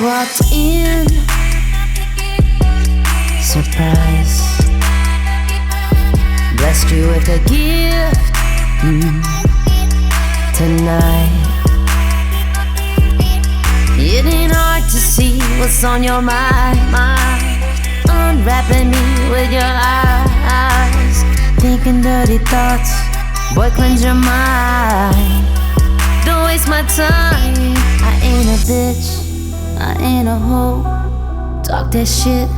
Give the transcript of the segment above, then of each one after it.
walked in, surprise, blessed you with a gift tonight. It ain't hard to see what's on your mind, unwrapping me with your eyes, thinking dirty thoughts, boy, cleanse your mind. Don't waste my time. I ain't a bitch, I ain't a hoe. Talk that shit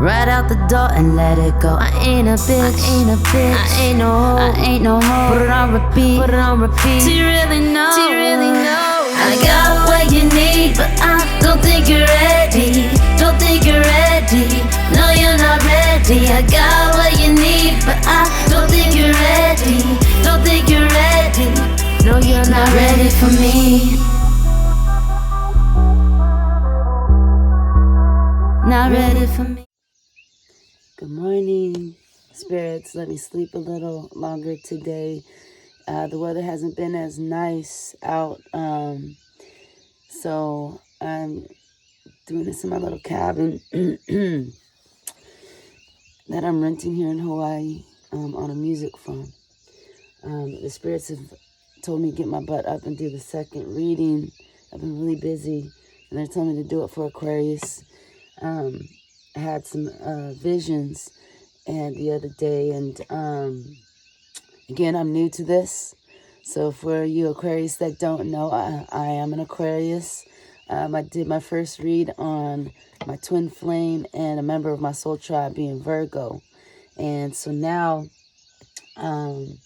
right out the door and let it go. I ain't a bitch, I ain't a bitch, I ain't no hoe, I ain't no hoe. Put it on repeat, put it on repeat. Do you really know? Do you really know? I got what you need, but I don't think you're ready. Don't think you're ready. No, you're not ready. I got what you need, but I don't think you're ready. Don't think you're ready. No, you're not ready for me. Not ready for me. Good morning, spirits. Let me sleep a little longer today. The weather hasn't been as nice out, so I'm doing this in my little cabin that I'm renting here in Hawaii on a music farm. The spirits have told me to get my butt up and do the second reading. I've been really busy, and they're telling me to do it for Aquarius. I had some visions and the other day, and again, I'm new to this, so for you Aquarius that don't know, I am an Aquarius. I did my first read on my twin flame and a member of my soul tribe being Virgo, and so now I'm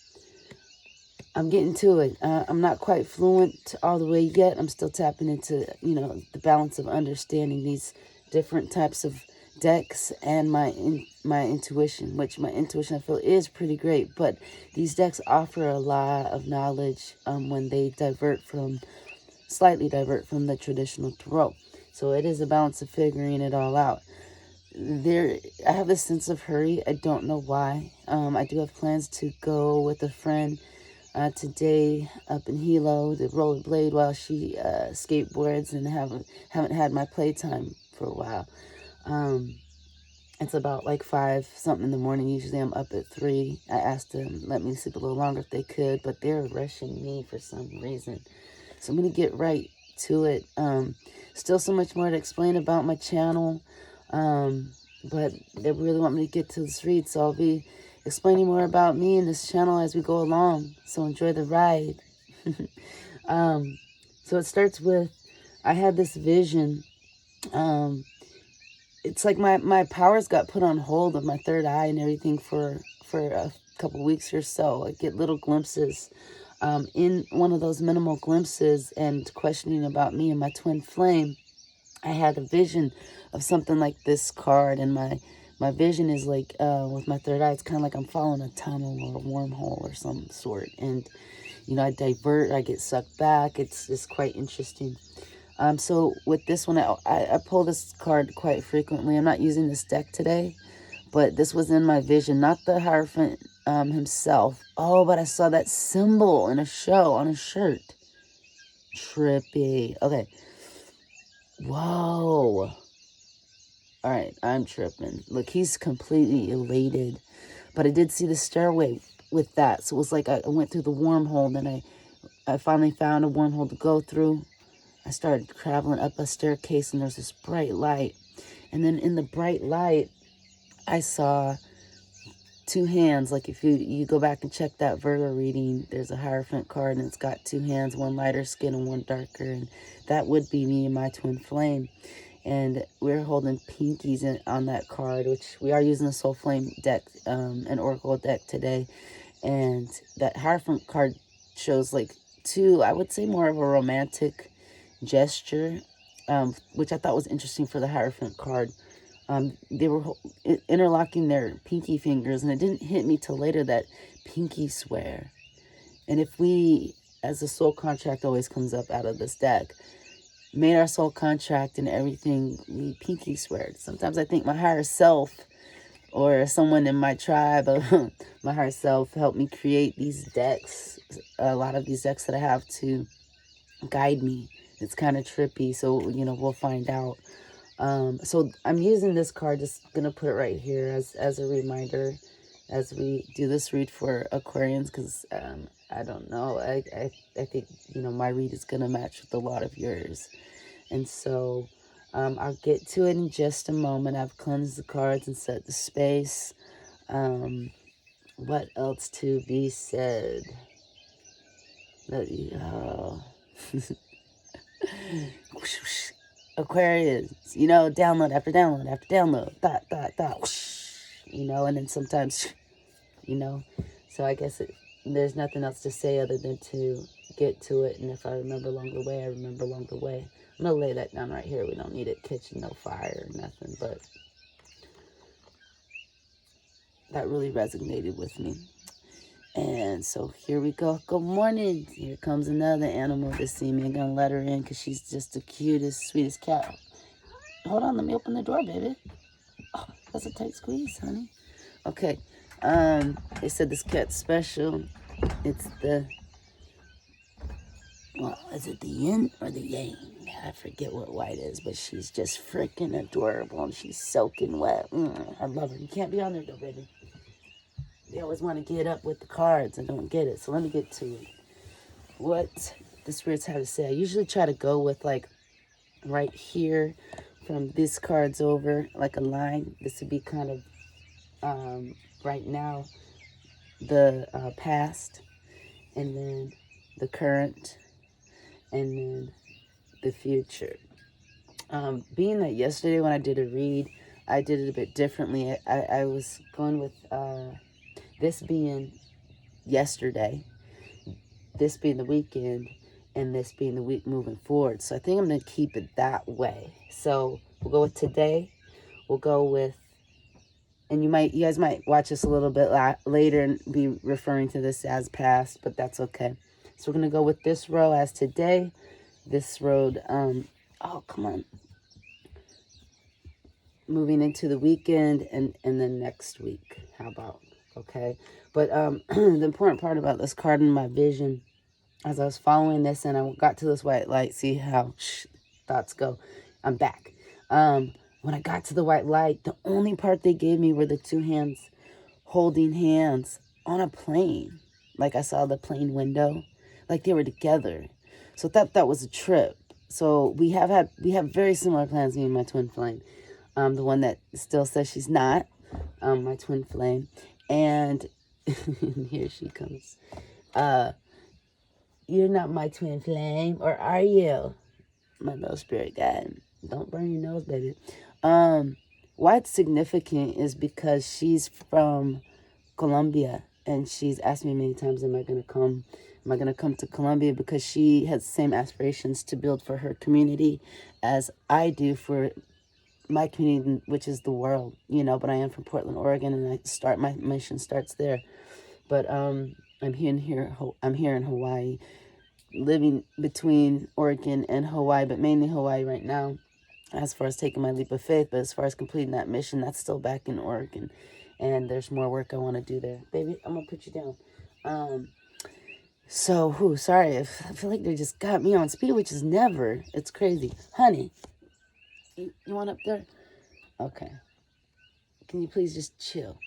getting to it. I'm not quite fluent all the way yet. I'm still tapping into, the balance of understanding these different types of decks and my intuition, which my intuition I feel is pretty great. But these decks offer a lot of knowledge when they slightly divert from the traditional tarot. So it is a balance of figuring it all out. I have this sense of hurry. I don't know why. I do have plans to go with a friend today up in Hilo to rollerblade while she skateboards, and haven't had my playtime for a while. It's about like 5 something in the morning. Usually I'm up at 3. I asked them to let me sleep a little longer if they could, but they're rushing me for some reason. So I'm going to get right to it. Still so much more to explain about my channel, but they really want me to get to this read, so I'll be explaining more about me and this channel as we go along. So enjoy the ride. So it starts with, I had this vision. It's like my powers got put on hold of my third eye and everything for a couple weeks or so. I get little glimpses. In one of those minimal glimpses and questioning about me and my twin flame, I had a vision of something like this card, and my vision is like, with my third eye, it's kind of like I'm following a tunnel or a wormhole or some sort. And, I divert, I get sucked back. It's just quite interesting. So with this one, I pull this card quite frequently. I'm not using this deck today, but this was in my vision, not the Hierophant himself. Oh, but I saw that symbol in a show on a shirt. Trippy. Okay. Whoa. All right, I'm tripping. Look, he's completely elated. But I did see the stairway with that. So it was like I went through the wormhole. Then I finally found a wormhole to go through. I started traveling up a staircase, and there's this bright light. And then in the bright light, I saw 2 hands. Like if you go back and check that Virgo reading, there's a Hierophant card, and it's got 2 hands, one lighter skin and one darker. And that would be me and my twin flame. And we're holding pinkies on that card, which we are using the Soul Flame deck, an Oracle deck today. And that Hierophant card shows like 2, I would say more of a romantic gesture, which I thought was interesting for the Hierophant card. They were interlocking their pinky fingers, and it didn't hit me till later that pinky swear. And if we, as the soul contract always comes up out of this deck, made our soul contract and everything, we pinky swear. Sometimes I think my higher self or someone in my tribe, my higher self, helped me create these decks, a lot of these decks that I have to guide me It's kind of trippy, so, you know, we'll find out. So I'm using this card, just going to put it right here as a reminder as we do this read for Aquarians, because I don't know. I think, you know, my read is going to match with a lot of yours. And so I'll get to it in just a moment. I've cleansed the cards and set the space. What else to be said? Aquarius, you know, download after download after download, whoosh, you know, and then sometimes, you know, so I guess there's nothing else to say other than to get to it. And if I remember along the way, I remember along the way. I'm going to lay that down right here. We don't need it kitchen, no fire or nothing, but that really resonated with me. And so here we go. Good morning. Here comes another animal to see me. I'm going to let her in because she's just the cutest, sweetest cat. Hold on. Let me open the door, baby. Oh, that's a tight squeeze, honey. Okay. They said this cat's special. It's the... Well, is it the yin or the yang? I forget what white is, but she's just freaking adorable. And she's soaking wet. I love her. You can't be on there, though, baby. They always want to get up with the cards. I don't get it. So let me get to what the spirits have to say. I usually try to go with, like, right here from these cards over, like a line. This would be kind of, right now, the past, and then the current, and then the future. Being that yesterday when I did a read, I did it a bit differently. I was going with... this being yesterday, this being the weekend, and this being the week moving forward. So I think I'm going to keep it that way. So we'll go with today. We'll go with, and you guys might watch this a little bit later and be referring to this as past, but that's okay. So we're going to go with this row as today. This road, oh, come on. Moving into the weekend and then next week. How about? Okay, but the important part about this card in my vision, as I was following this and I got to this white light, see how thoughts go. I'm back. When I got to the white light, the only part they gave me were the two hands holding hands on a plane. Like I saw the plane window, like they were together. So that was a trip. So we have very similar plans, me and my twin flame. The one that still says she's not, my twin flame. And here she comes. You're not my twin flame, or are you? My little spirit guide. Don't burn your nose, baby. Why it's significant is because she's from Colombia, and she's asked me many times, am I going to come to Colombia? Because she has the same aspirations to build for her community as I do for my community, which is the world, you know, but I am from Portland, Oregon, and my mission starts there. But I'm here in Hawaii, living between Oregon and Hawaii, but mainly Hawaii right now, as far as taking my leap of faith. But as far as completing that mission, that's still back in Oregon, and there's more work I want to do there. Baby, I'm gonna put you down. Sorry, I feel like they just got me on speed, which is never. It's crazy, honey. You want up there? Okay. Can you please just chill?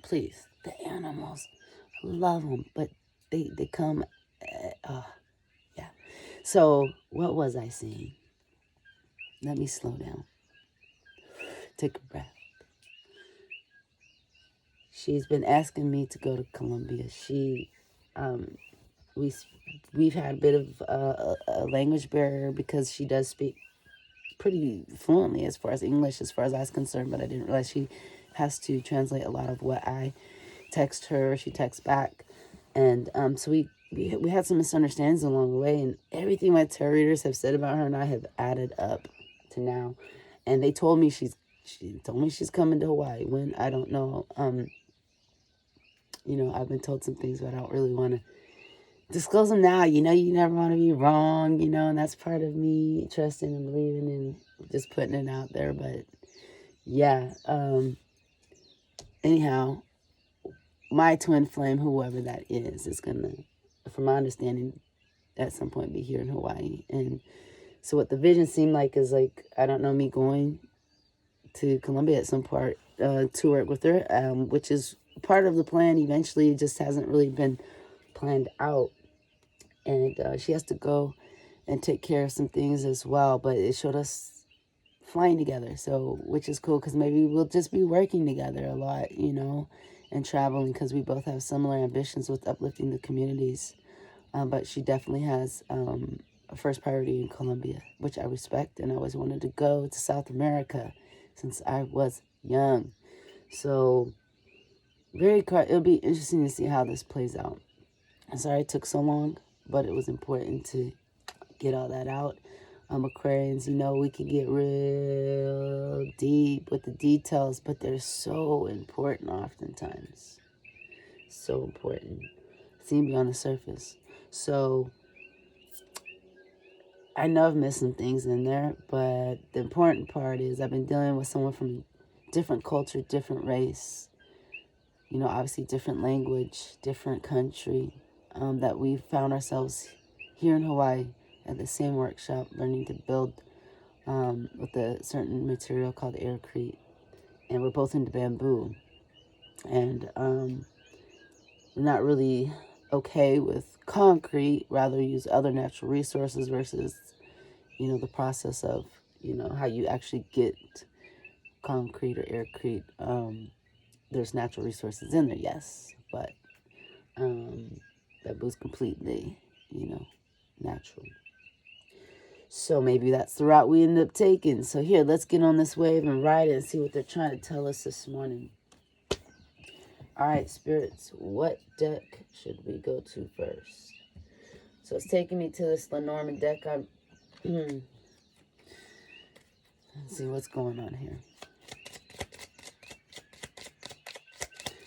Please. The animals, I love them, but they come, yeah. So, what was I saying? Let me slow down. Take a breath. She's been asking me to go to Colombia. We've had a bit of a language barrier because she does speak pretty fluently as far as English, as far as I was concerned, but I didn't realize she has to translate a lot of what I text her, she texts back. And so we had some misunderstandings along the way, and everything my tarot readers have said about her and I have added up to now. And they told me she told me she's coming to Hawaii. When, I don't know. You know, I've been told some things, but I don't really want to disclose them now. You know, you never want to be wrong, you know, and that's part of me trusting and believing and just putting it out there. But yeah, anyhow, my twin flame, whoever that is gonna, from my understanding, at some point be here in Hawaii. And so what the vision seemed like is like, I don't know, me going to Colombia at some part to work with her, which is part of the plan. Eventually, it just hasn't really been planned out. And she has to go and take care of some things as well. But it showed us flying together, so which is cool because maybe we'll just be working together a lot, you know, and traveling because we both have similar ambitions with uplifting the communities. But she definitely has a first priority in Colombia, which I respect, and I always wanted to go to South America since I was young. So it'll be interesting to see how this plays out. I'm sorry it took so long, but it was important to get all that out. Aquarians, you know, we can get real deep with the details, but they're so important oftentimes. So important. Seen beyond the surface. So I know I've missed some things in there, but the important part is I've been dealing with someone from different culture, different race, you know, obviously different language, different country, that we found ourselves here in Hawaii at the same workshop learning to build with a certain material called aircrete. And we're both into bamboo. And we're not really okay with concrete, rather use other natural resources versus, you know, the process of, you know, how you actually get concrete or aircrete. There's natural resources in there, yes, but bamboo's completely, you know, natural. So maybe that's the route we end up taking. So here, let's get on this wave and ride it and see what they're trying to tell us this morning. All right, spirits, what deck should we go to first? So it's taking me to this Lenormand deck. Let's see what's going on here.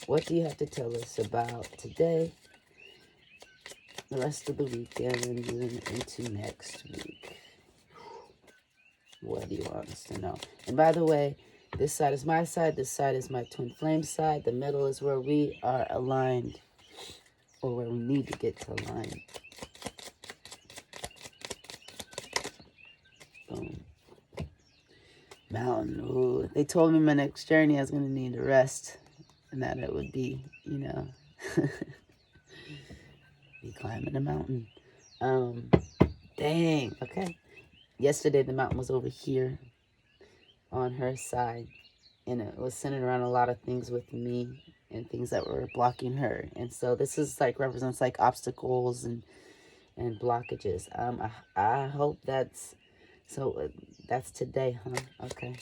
What do you have to tell us about today, the rest of the weekend, and into next week? What do you want us to know? And by the way, this side is my side. This side is my twin flame side. The middle is where we are aligned, or where we need to get to align. Boom. Mountain. Ooh. They told me my next journey I was going to need a rest. And that it would be, you know, be climbing a mountain. Dang. Okay. Yesterday, the mountain was over here on her side. And it was centered around a lot of things with me and things that were blocking her. And so this is like represents like obstacles and blockages. I hope that's, so that's today, huh? Okay.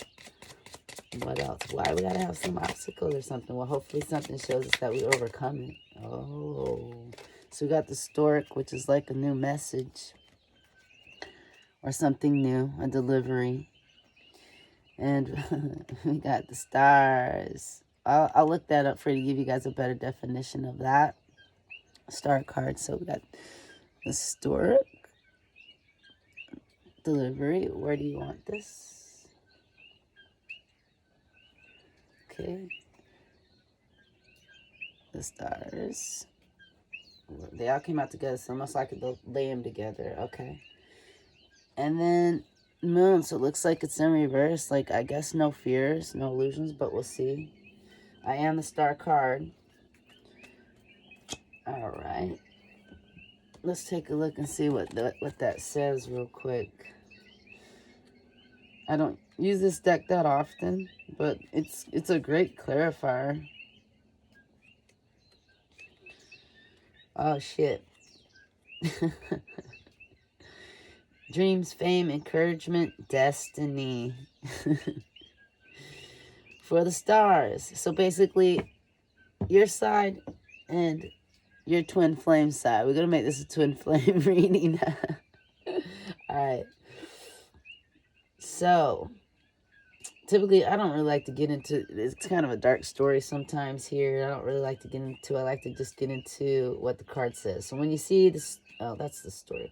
What else? Why we gotta have some obstacle or something? Well, hopefully something shows us that we overcome it. Oh. So we got the stork, which is like a new message. Or something new, a delivery. And we got the stars. I'll look that up for you to give you guys a better definition of that. Star card. So we got the stork. Delivery. Where do you want this? Okay. The stars. They all came out together, so almost like I could lay them together. Okay. And then moon. So it looks like it's in reverse. Like, I guess no fears, no illusions, but we'll see. I am the star card. All right. Let's take a look and see what that says real quick. I don't use this deck that often, but it's a great clarifier. Oh, shit. Dreams, fame, encouragement, destiny. For the stars. So basically, your side and your twin flame side. We're going to make this a twin flame reading. Alright. So, typically, I don't really like to get into, it's kind of a dark story sometimes here. I don't really like to get into, I like to just get into what the card says. So when you see this, oh, that's the stork.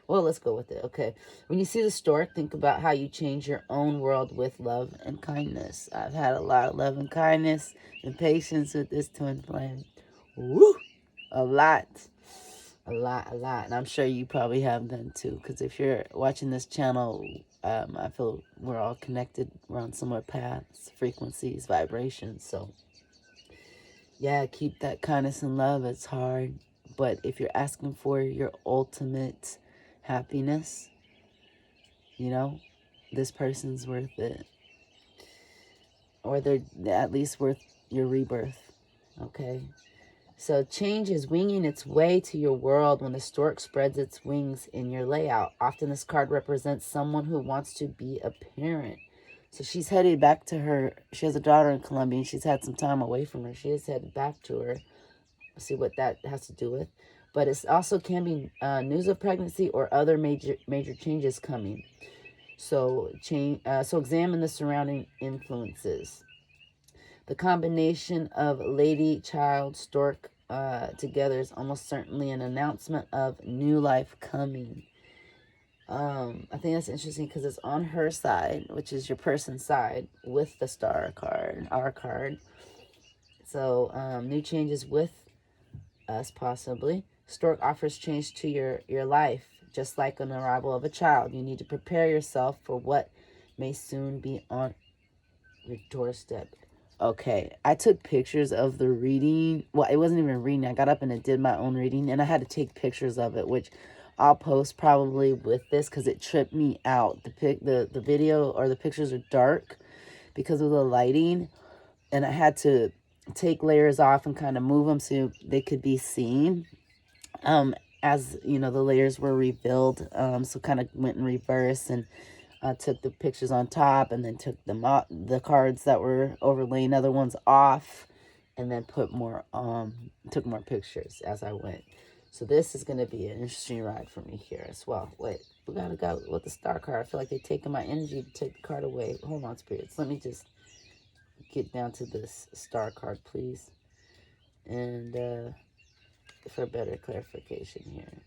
Well, let's go with it. Okay. When you see the stork, think about how you change your own world with love and kindness. I've had a lot of love and kindness and patience with this twin flame. Woo! A lot. A lot, a lot. And I'm sure you probably have them too. Because if you're watching this channel, I feel we're all connected. We're on similar paths, frequencies, vibrations. So, yeah, keep that kindness and love. It's hard. But if you're asking for your ultimate happiness, you know, this person's worth it. Or they're at least worth your rebirth. Okay? So change is winging its way to your world when the stork spreads its wings in your layout. Often this card represents someone who wants to be a parent. So she's headed back to her. She has a daughter in Colombia and she's had some time away from her. She is headed back to her. Let's see what that has to do with. But it also can be news of pregnancy or other major changes coming. So so examine the surrounding influences. The combination of lady, child, stork together is almost certainly an announcement of new life coming. I think that's interesting because it's on her side, which is your person's side, with the star card, our card. So new changes with us possibly. Stork offers change to your life, just like an arrival of a child. You need to prepare yourself for what may soon be on your doorstep. Okay, I took pictures of the reading. Well, it wasn't even reading. I got up and I did my own reading, and I had to take pictures of it, which I'll post probably with this because it tripped me out. The video or the pictures are dark because of the lighting, and I had to take layers off and kind of move them so they could be seen. As you know, the layers were revealed, so kind of went in reverse and took the pictures on top and then took them off, the cards that were overlaying other ones off, and then put more took more pictures as I went. So this is going to be an interesting ride for me here as well. Wait, we gotta go with the star card. I feel like they're taking my energy to take the card away. Hold on, spirits, let me just get down to this star card, please, and for better clarification here.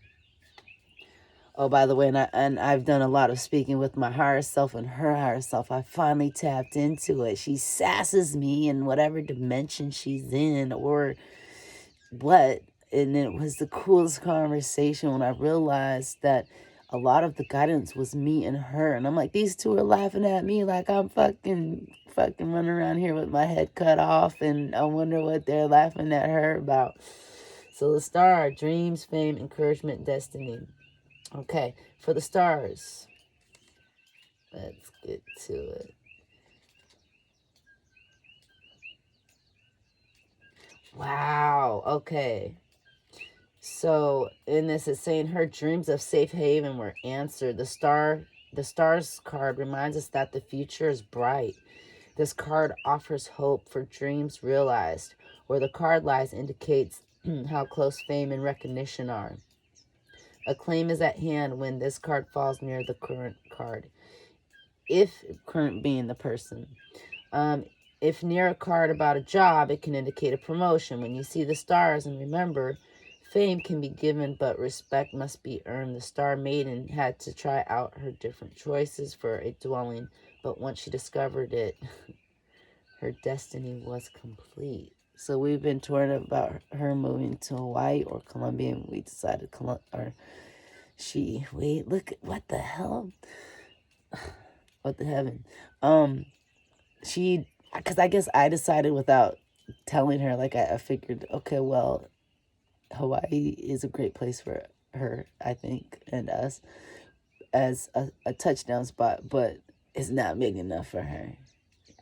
Oh, by the way, and I've done a lot of speaking with my higher self and her higher self. I finally tapped into it. She sasses me in whatever dimension she's in or what. And it was the coolest conversation when I realized that a lot of the guidance was me and her. And I'm like, these two are laughing at me like I'm fucking running around here with my head cut off. And I wonder what they're laughing at her about. So the star, dreams, fame, encouragement, destiny. Okay, for the stars, let's get to it. Wow, okay. So in this, it's saying her dreams of safe haven were answered. The stars card reminds us that the future is bright. This card offers hope for dreams realized. Where the card lies indicates how close fame and recognition are. Acclaim is at hand when this card falls near the current card. If current being the person. If near a card about a job, it can indicate a promotion. When you see the stars, and remember, fame can be given, but respect must be earned. The star maiden had to try out her different choices for a dwelling, but once she discovered it, her destiny was complete. So we've been torn about her moving to Hawaii or Colombia, and we decided wait, look, what the hell? What the heaven? Because I guess I decided without telling her, like I figured, okay, well, Hawaii is a great place for her, I think, and us as a touchdown spot, but it's not big enough for her.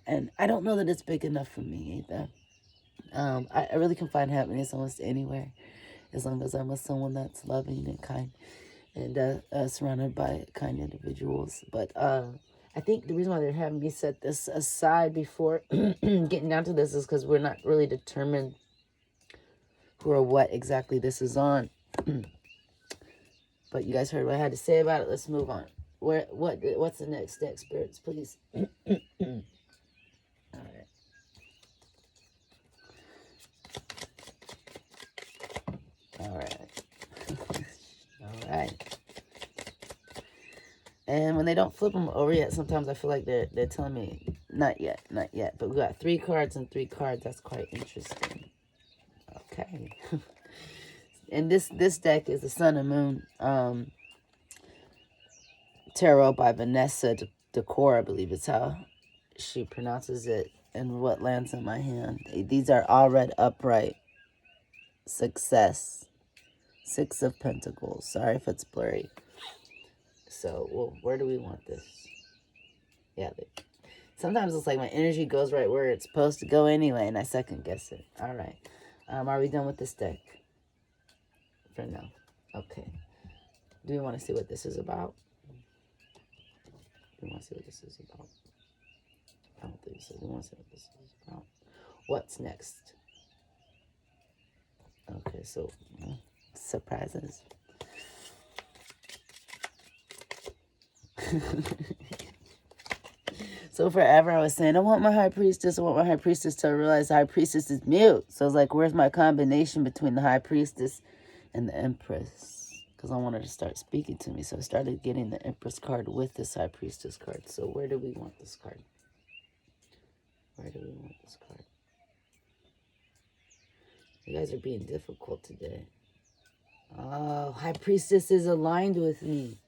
And I don't know that it's big enough for me either. I really can find happiness almost anywhere, as long as I'm with someone that's loving and kind, and surrounded by kind individuals. But I think the reason why they're having me set this aside before getting down to this is because we're not really determined who or what exactly this is on. But you guys heard what I had to say about it. Let's move on. What's the next step, spirits, please? All right. All right. And when they don't flip them over yet, sometimes I feel like they're telling me, not yet. But we got 3 cards and 3 cards. That's quite interesting. Okay. And this deck is the Sun and Moon Tarot by Vanessa Decor, I believe it's how she pronounces it, and what lands in my hand. These are all red upright. Success. 6 of Pentacles. Sorry if it's blurry. So, well, where do we want this? Yeah, sometimes it's like my energy goes right where it's supposed to go anyway, and I second guess it. All right. Are we done with this deck? For now. Okay. Do we want to see what this is about? Do we want to see what this is about? I don't think so. We want to see what this is about. What's next? Okay, so surprises. So forever I was saying, I want my high priestess to realize the high priestess is mute. So I was like, where's my combination between the high priestess and the empress? Because I wanted to start speaking to me. So I started getting the empress card with this high priestess card. So where do we want this card? Where do we want this card? You guys are being difficult today. Oh, high priestess is aligned with me.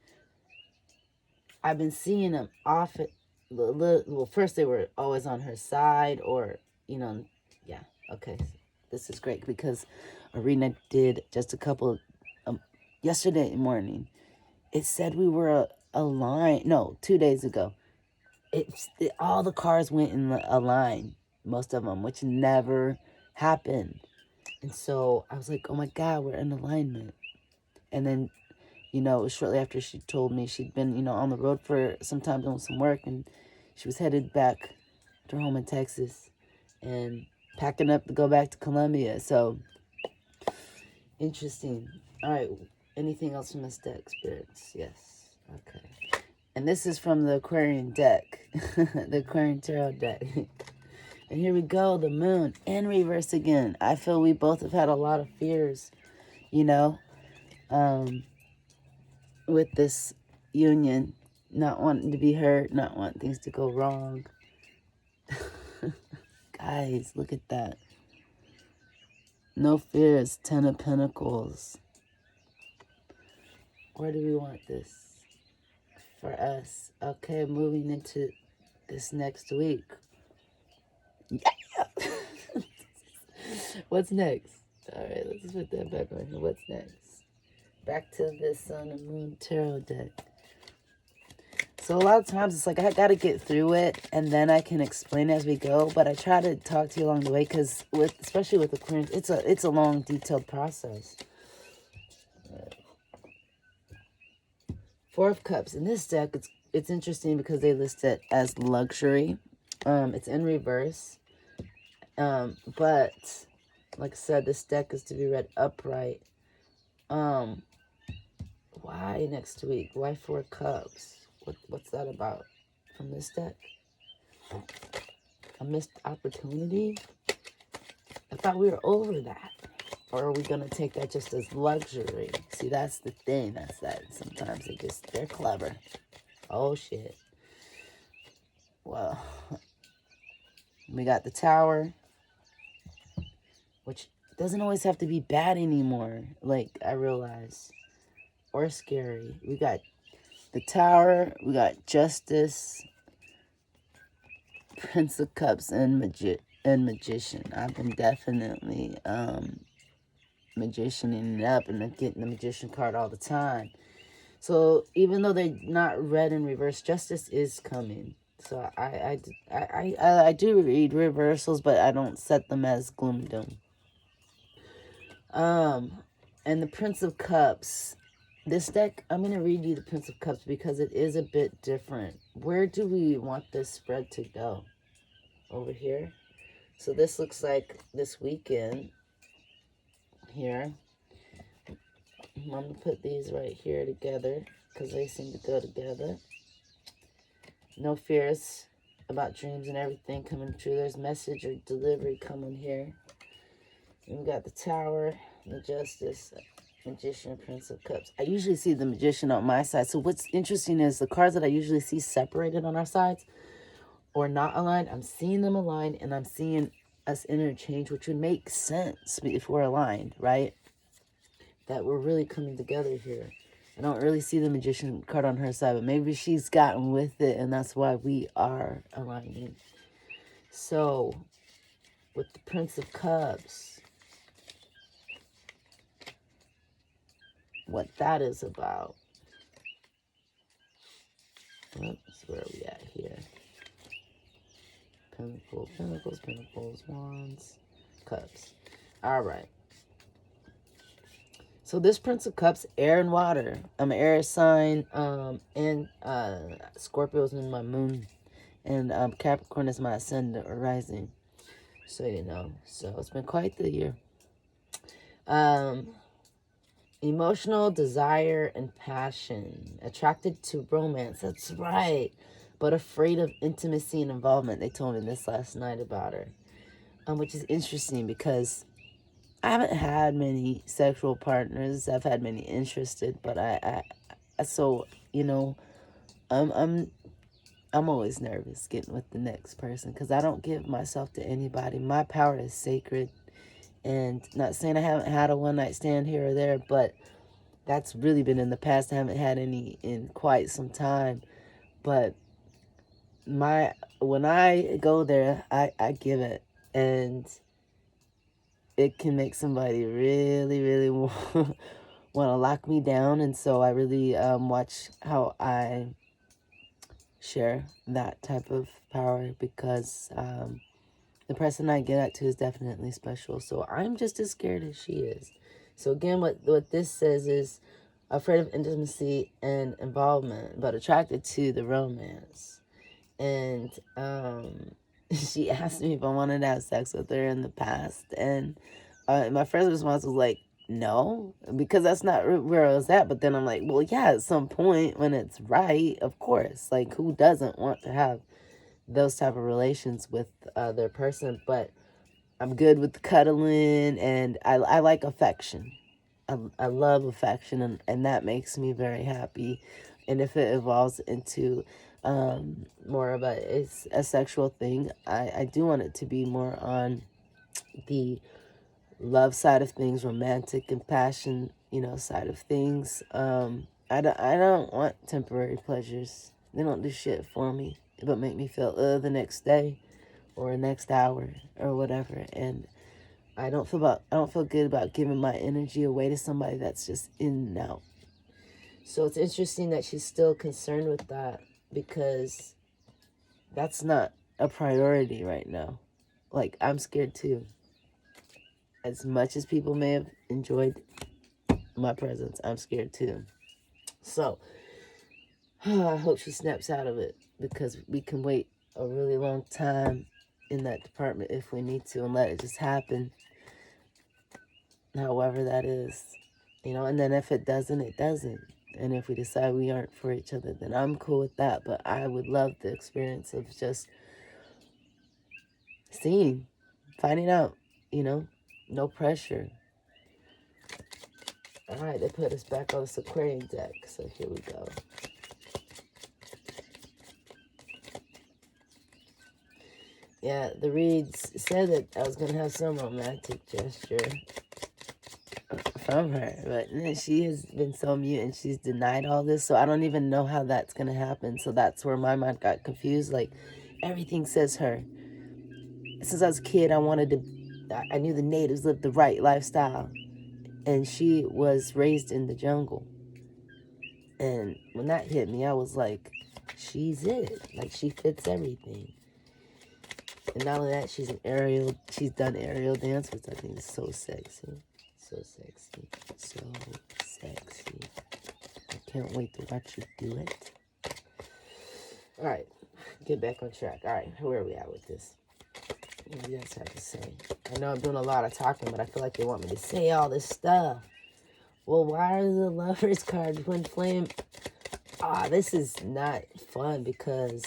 I've been seeing them often. Well, first they were always on her side, or, you know, yeah, okay. This is great because Arena did just a couple, yesterday morning. It said we were aligned. No, 2 days ago. All the cards went in a line, most of them, which never happened. And so I was like, oh my God, we're in alignment. And then, you know, shortly after she told me she'd been, you know, on the road for some time doing some work, and she was headed back to her home in Texas and packing up to go back to Colombia. So, interesting. All right. Anything else from this deck, spirits? Yes. Okay. And this is from the Aquarian deck, the Aquarian Tarot deck. And here we go, the moon in reverse again. I feel we both have had a lot of fears, you know, with this union, not wanting to be hurt, not wanting things to go wrong. Guys, look at that. No fears, 10 of Pentacles. Where do we want this for us? Okay, moving into this next week. Yeah. What's next? All right, let's put that back on here. What's next? Back to the Sun and Moon Tarot deck. So a lot of times it's like I got to get through it and then I can explain as we go. But I try to talk to you along the way because, especially with Aquarius, it's a long, detailed process. 4 of Cups. In this deck, it's interesting because they list it as luxury. It's in reverse. But like I said, this deck is to be read upright. Why next week? Why 4 Cups? What's that about from this deck? A missed opportunity? I thought we were over that. Or are we going to take that just as luxury? See, that's the thing. That's that. Sometimes they're clever. Oh, shit. Well, we got the Tower, which doesn't always have to be bad anymore, like I realize, or scary. We got the Tower, we got Justice, Prince of Cups, and Magician. I've been definitely magicianing it up and getting the Magician card all the time. So even though they're not read in reverse, Justice is coming. So I do read reversals, but I don't set them as gloom and doom. And the Prince of Cups. This deck, I'm going to read you the Prince of Cups because it is a bit different. Where do we want this spread to go? Over here. So this looks like this weekend here. I'm going to put these right here together because they seem to go together. No fears about dreams and everything coming true. There's message or delivery coming here. And we got the Tower, the Justice, Magician, Prince of Cups. I usually see the Magician on my side. So what's interesting is the cards that I usually see separated on our sides or not aligned, I'm seeing them aligned and I'm seeing us interchange, which would make sense if we're aligned, right? that we're really coming together here. I don't really see the Magician card on her side, but maybe she's gotten with it, and that's why we are aligning. So, with the Prince of Cups, what that is about. Oops, where are we at here? Pentacles, Wands, Cups. All right. So this Prince of Cups, air and water. I'm an air sign, and Scorpio's in my moon, and Capricorn is my ascendant or rising. So you know, so it's been quite the year. Emotional desire and passion, attracted to romance. That's right, but afraid of intimacy and involvement. They told me this last night about her, which is interesting because I haven't had many sexual partners. I've had many interested, but so you know, I'm always nervous getting with the next person because I don't give myself to anybody. My power is sacred, and not saying I haven't had a one night stand here or there, but that's really been in the past. I haven't had any in quite some time, but when I go there, I give it, and it can make somebody really, really want to lock me down. And so I really watch how I share that type of power because the person I get at to is definitely special. So I'm just as scared as she is. So again, what this says is afraid of intimacy and involvement, but attracted to the romance. And she asked me if I wanted to have sex with her in the past, and my first response was like, no, because that's not where I was at. But then I'm like, well, yeah, at some point when it's right, of course. Like, who doesn't want to have those type of relations with their person? But I'm good with cuddling, and I like affection. I love affection, and that makes me very happy. And if it evolves into more of a sexual thing, I do want it to be more on the love side of things, romantic and passion, side of things. I don't want temporary pleasures. They don't do shit for me, but make me feel the next day or next hour or whatever. And I don't feel good about giving my energy away to somebody that's just in and out. So it's interesting that she's still concerned with that, because that's not a priority right now. Like, I'm scared too. As much as people may have enjoyed my presence, I'm scared too. So I hope she snaps out of it, because we can wait a really long time in that department if we need to, and let it just happen, however that is. And then if it doesn't, it doesn't. And if we decide we aren't for each other, then I'm cool with that. But I would love the experience of just seeing, finding out, no pressure. All right, they put us back on this Aquarian deck, so here we go. Yeah, the reads said that I was going to have some romantic gesture from her, but she has been so mute and she's denied all this, so I don't even know how that's going to happen. So that's where my mind got confused. Like, everything says her. Since I was a kid, I knew the natives lived the right lifestyle, and she was raised in the jungle. And when that hit me, I was like, she's it. Like, she fits everything. And not only that, she's done aerial dance, which I think is so sexy. So sexy. So sexy. I can't wait to watch you do it. Alright, get back on track. Alright, where are we at with this? What do you guys have to say? I know I'm doing a lot of talking, but I feel like they want me to say all this stuff. Well, why are the Lovers card twin flame? This is not fun because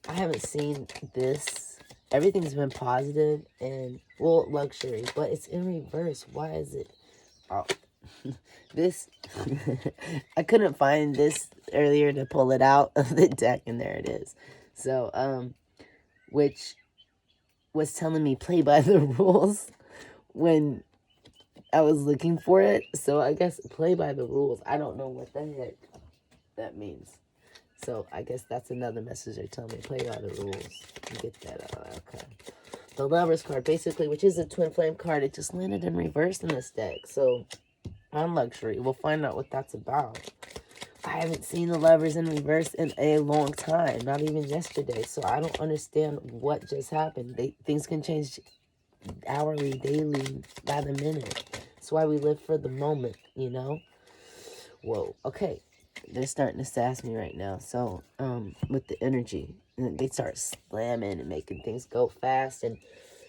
I haven't seen this. Everything's been positive and, well, luxury, but it's in reverse. Why is it? This, I couldn't find this earlier to pull it out of the deck, and there it is. So, which was telling me play by the rules when I was looking for it. So I guess play by the rules. I don't know what the heck that means. So I guess that's another message they're telling me. Play by the rules. Get that out. Okay. The Lovers card, basically, which is a Twin Flame card, it just landed in reverse in this deck. So on luxury, we'll find out what that's about. I haven't seen the Lovers in reverse in a long time, not even yesterday. So I don't understand what just happened. Things can change hourly, daily, by the minute. That's why we live for the moment, you know? Whoa, okay. They're starting to sass me right now. So, with the energy, and they start slamming and making things go fast. And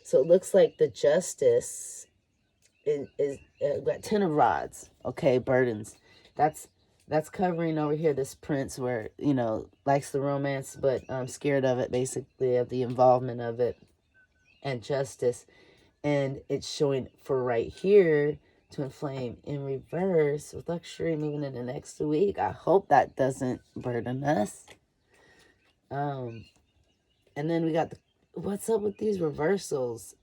so it looks like the Justice is got 10 of rods, okay, burdens. That's covering over here this Prince where, you know, likes the romance, but scared of it, basically, of the involvement of it, and Justice. And it's showing for right here, Twin Flame in reverse with luxury moving in the next week. I hope that doesn't burden us. And then we got what's up with these reversals?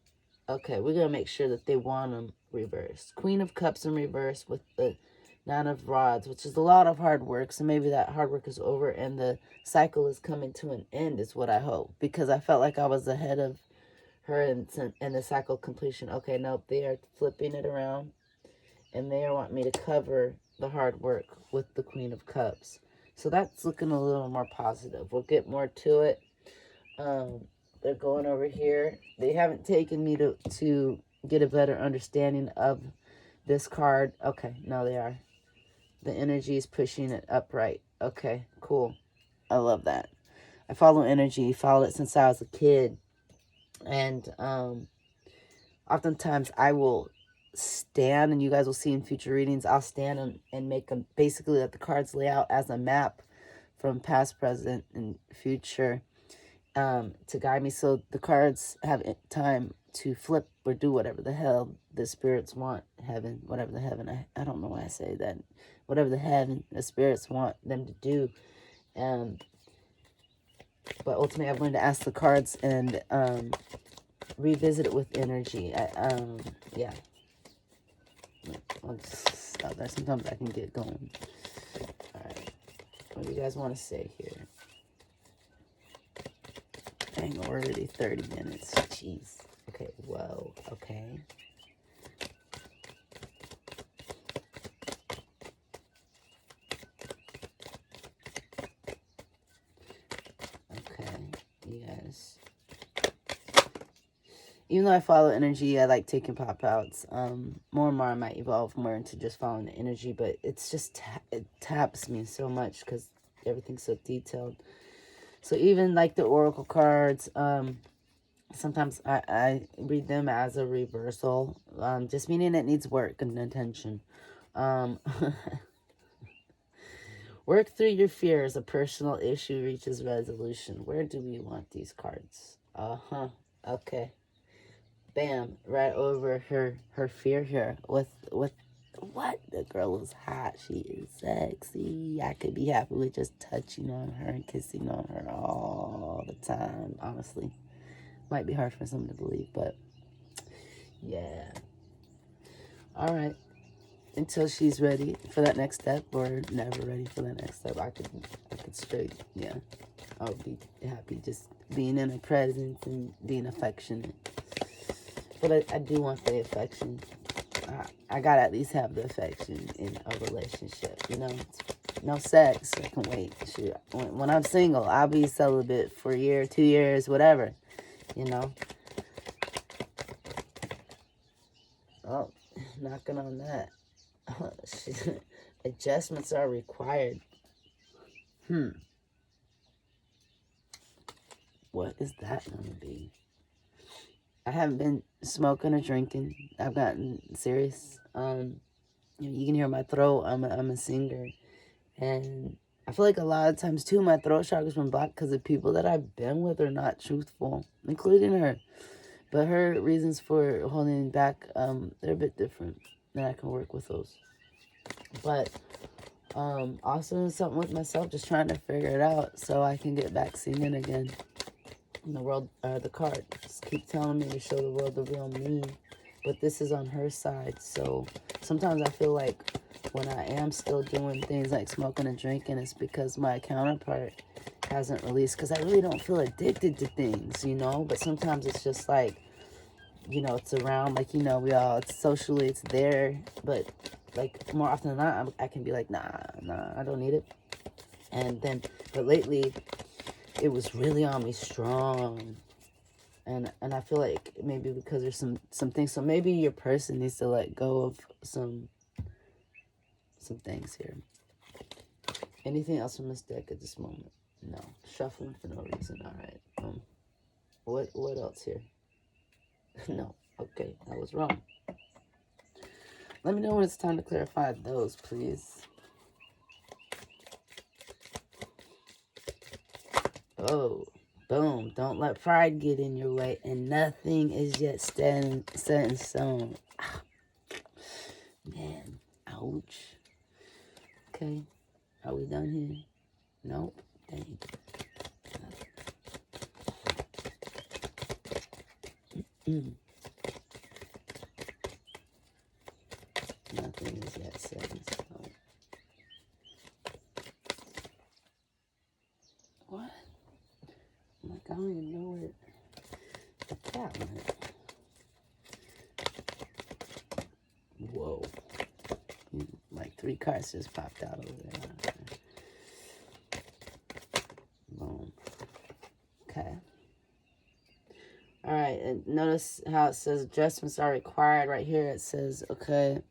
Okay, we're going to make sure that they want them reversed. Queen of Cups in reverse with the Nine of Rods, which is a lot of hard work. So maybe that hard work is over and the cycle is coming to an end is what I hope. Because I felt like I was ahead of her and the cycle completion. Okay, nope, they are flipping it around. And they want me to cover the hard work with the Queen of Cups. So that's looking a little more positive. We'll get more to it. They're going over here. They haven't taken me to get a better understanding of this card. Okay, no, they are. The energy is pushing it upright. Okay, cool. I love that. I follow energy. Followed it since I was a kid. And oftentimes I will stand, and you guys will see in future readings, I'll stand and make them basically let the cards lay out as a map from past, present, and future to guide me. So the cards have time to flip or do whatever the hell the spirits want. Heaven, whatever the heaven, I don't know why I say that. Whatever the spirits want them to do. But ultimately I've learned to ask the cards and revisit it with energy. Yeah. I'll just stop there. Sometimes I can get going. Alright. What do you guys want to say here? Dang, already 30 minutes. Jeez. Okay, whoa. Okay. Okay. Yes. Even though I follow energy, I like taking pop-outs. More and more I might evolve more into just following the energy, but it's just, it taps me so much because everything's so detailed. So even like the oracle cards, sometimes I read them as a reversal, just meaning it needs work and attention. Work through your fears. A personal issue reaches resolution. Where do we want these cards? Okay. Bam, right over her fear here with what? The girl is hot. She is sexy. I could be happy with just touching on her and kissing on her all the time, honestly. Might be hard for some to believe, but yeah. All right. Until she's ready for that next step, or never ready for that next step, I could straight, yeah. I would be happy just being in her presence and being affectionate. But I do want the affection. I gotta at least have the affection in a relationship, you know? No sex, I can wait. Shoot. When I'm single, I'll be celibate for a year, 2 years, whatever, you know? Oh, knocking on that. Adjustments are required. What is that gonna be? I haven't been smoking or drinking. I've gotten serious. You can hear my throat. I'm a singer, and I feel like a lot of times too, my throat chakra's been blocked because the people that I've been with are not truthful, including her. But her reasons for holding back, they're a bit different, and I can work with those. But also something with myself, just trying to figure it out so I can get back singing again. And the world, the cards keep telling me to show the world the real me, but this is on her side. So sometimes I feel like when I am still doing things like smoking and drinking, it's because my counterpart hasn't released, because I really don't feel addicted to things, you know, but sometimes it's just like, you know, it's around, like, you know, it's socially, it's there, but like more often than not, I can be like, nah, I don't need it. And then, but lately, it was really on me strong. And I feel like maybe because there's some things, so maybe your person needs to let go of some things here. Anything else from this deck at this moment? No. Shuffling for no reason. All right. What else here? No. Okay, I was wrong. Let me know when it's time to clarify those, please. Oh, boom. Don't let pride get in your way, and nothing is yet set in stone. Ah, man, ouch. Okay, are we done here? Nope. Dang. Nothing is yet set in stone. What? I'm like, I don't even know where the cat went. Whoa. Like 3 cards just popped out over there. Boom. Okay. All right, and notice how it says adjustments are required right here. It says, okay,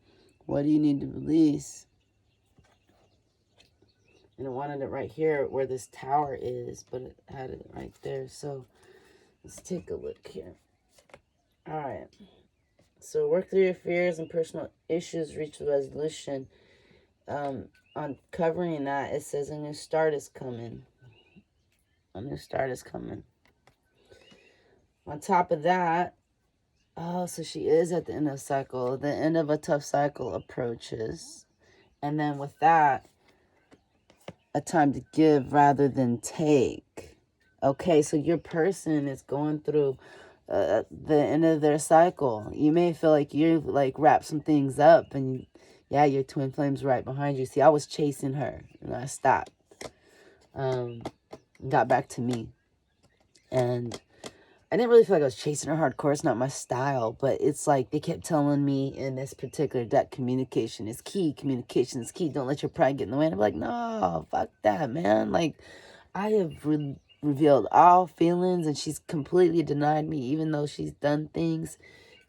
what do you need to release? And I wanted it right here where this tower is, but it had it right there. So let's take a look here. All right. So work through your fears and personal issues, reach a resolution. On covering that, it says a new start is coming. A new start is coming. On top of that, oh, so she is at the end of a cycle. The end of a tough cycle approaches. And then with that, a time to give rather than take. Okay, so your person is going through the end of their cycle. You may feel like you like wrap some things up, and yeah, your twin flame's right behind you. See, I was chasing her, and I stopped. Got back to me, and I didn't really feel like I was chasing her hardcore. It's not my style, but it's like they kept telling me in this particular deck, communication is key. Communication is key. Don't let your pride get in the way. And I'm like, no, fuck that, man. Like, I have revealed all feelings, and she's completely denied me, even though she's done things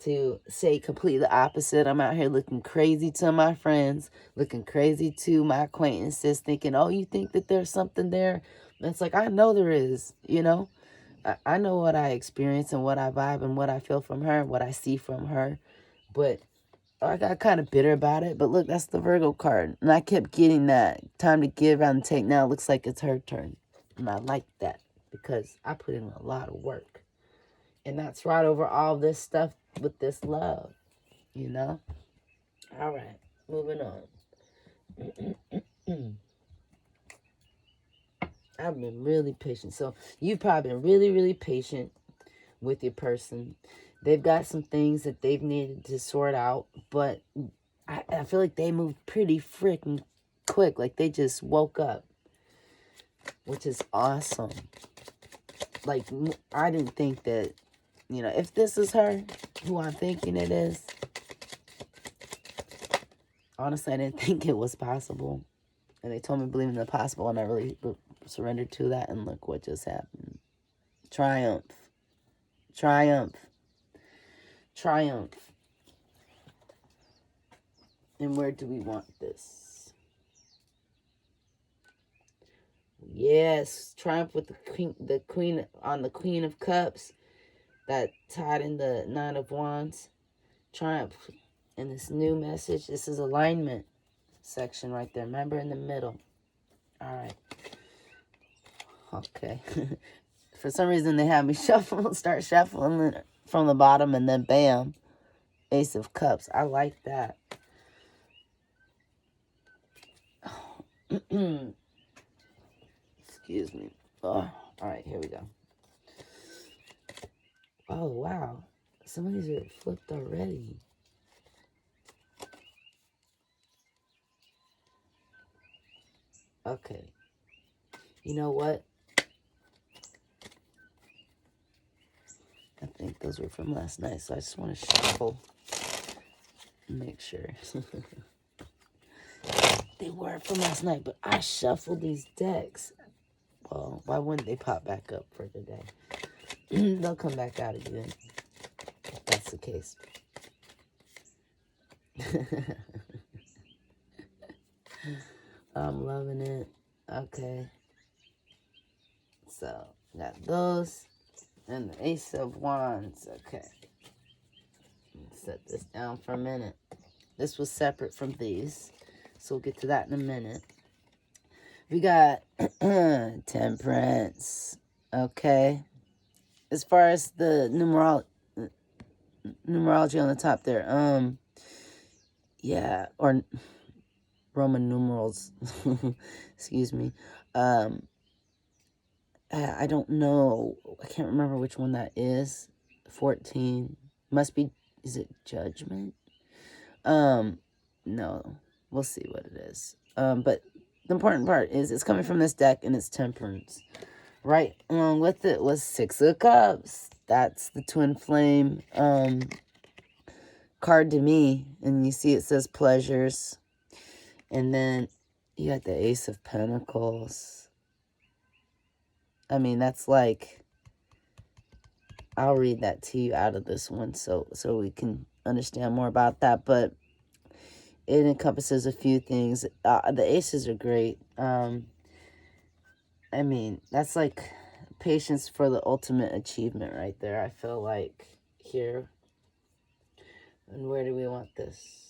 to say completely the opposite. I'm out here looking crazy to my friends, looking crazy to my acquaintances, thinking, oh, you think that there's something there? And it's like, I know there is, you know? I know what I experience and what I vibe and what I feel from her and what I see from her. But I got kind of bitter about it. But look, that's the Virgo card. And I kept getting that. Time to give and take. Now it looks like it's her turn. And I like that because I put in a lot of work. And that's right over all this stuff with this love. You know? All right. Moving on. I've been really patient. So you've probably been really, really patient with your person. They've got some things that they've needed to sort out, but I feel like they moved pretty freaking quick. Like they just woke up, which is awesome. Like I didn't think that, you know, if this is her, who I'm thinking it is, honestly, I didn't think it was possible. And they told me to believe in the possible, and I really surrendered to that, and look what just happened. Triumph. Triumph. Triumph. And where do we want this? Yes, triumph with the queen on the Queen of Cups, that tied in the Nine of Wands. Triumph in this new message. This is alignment section right there. Remember, in the middle. All right. Okay. For some reason, they have me start shuffling from the bottom, and then bam, Ace of Cups. I like that. Excuse me. Oh, all right, here we go. Oh, wow. some of these are flipped already. Okay. You know what? I think those were from last night, so I just want to shuffle and make sure. They were from last night, but I shuffled these decks. Well, why wouldn't they pop back up for today? They'll come back out again, if that's the case. I'm loving it. Okay. So, got those. And the Ace of Wands. Okay. Set this down for a minute. This was separate from these. So we'll get to that in a minute. We got Temperance. Okay. As far as the numerology on the top there. Yeah. Or Roman numerals. Excuse me. I don't know. I can't remember which one that is. 14. Must be, is it Judgment? No. We'll see what it is. But the important part is it's coming from this deck and it's Temperance. Right along with it was Six of Cups. That's the twin flame card to me. And you see it says pleasures. And then you got the Ace of Pentacles. I mean, that's like, I'll read that to you out of this one so we can understand more about that. But it encompasses a few things. The aces are great. I mean, that's like patience for the ultimate achievement right there. I feel like here. And where do we want this?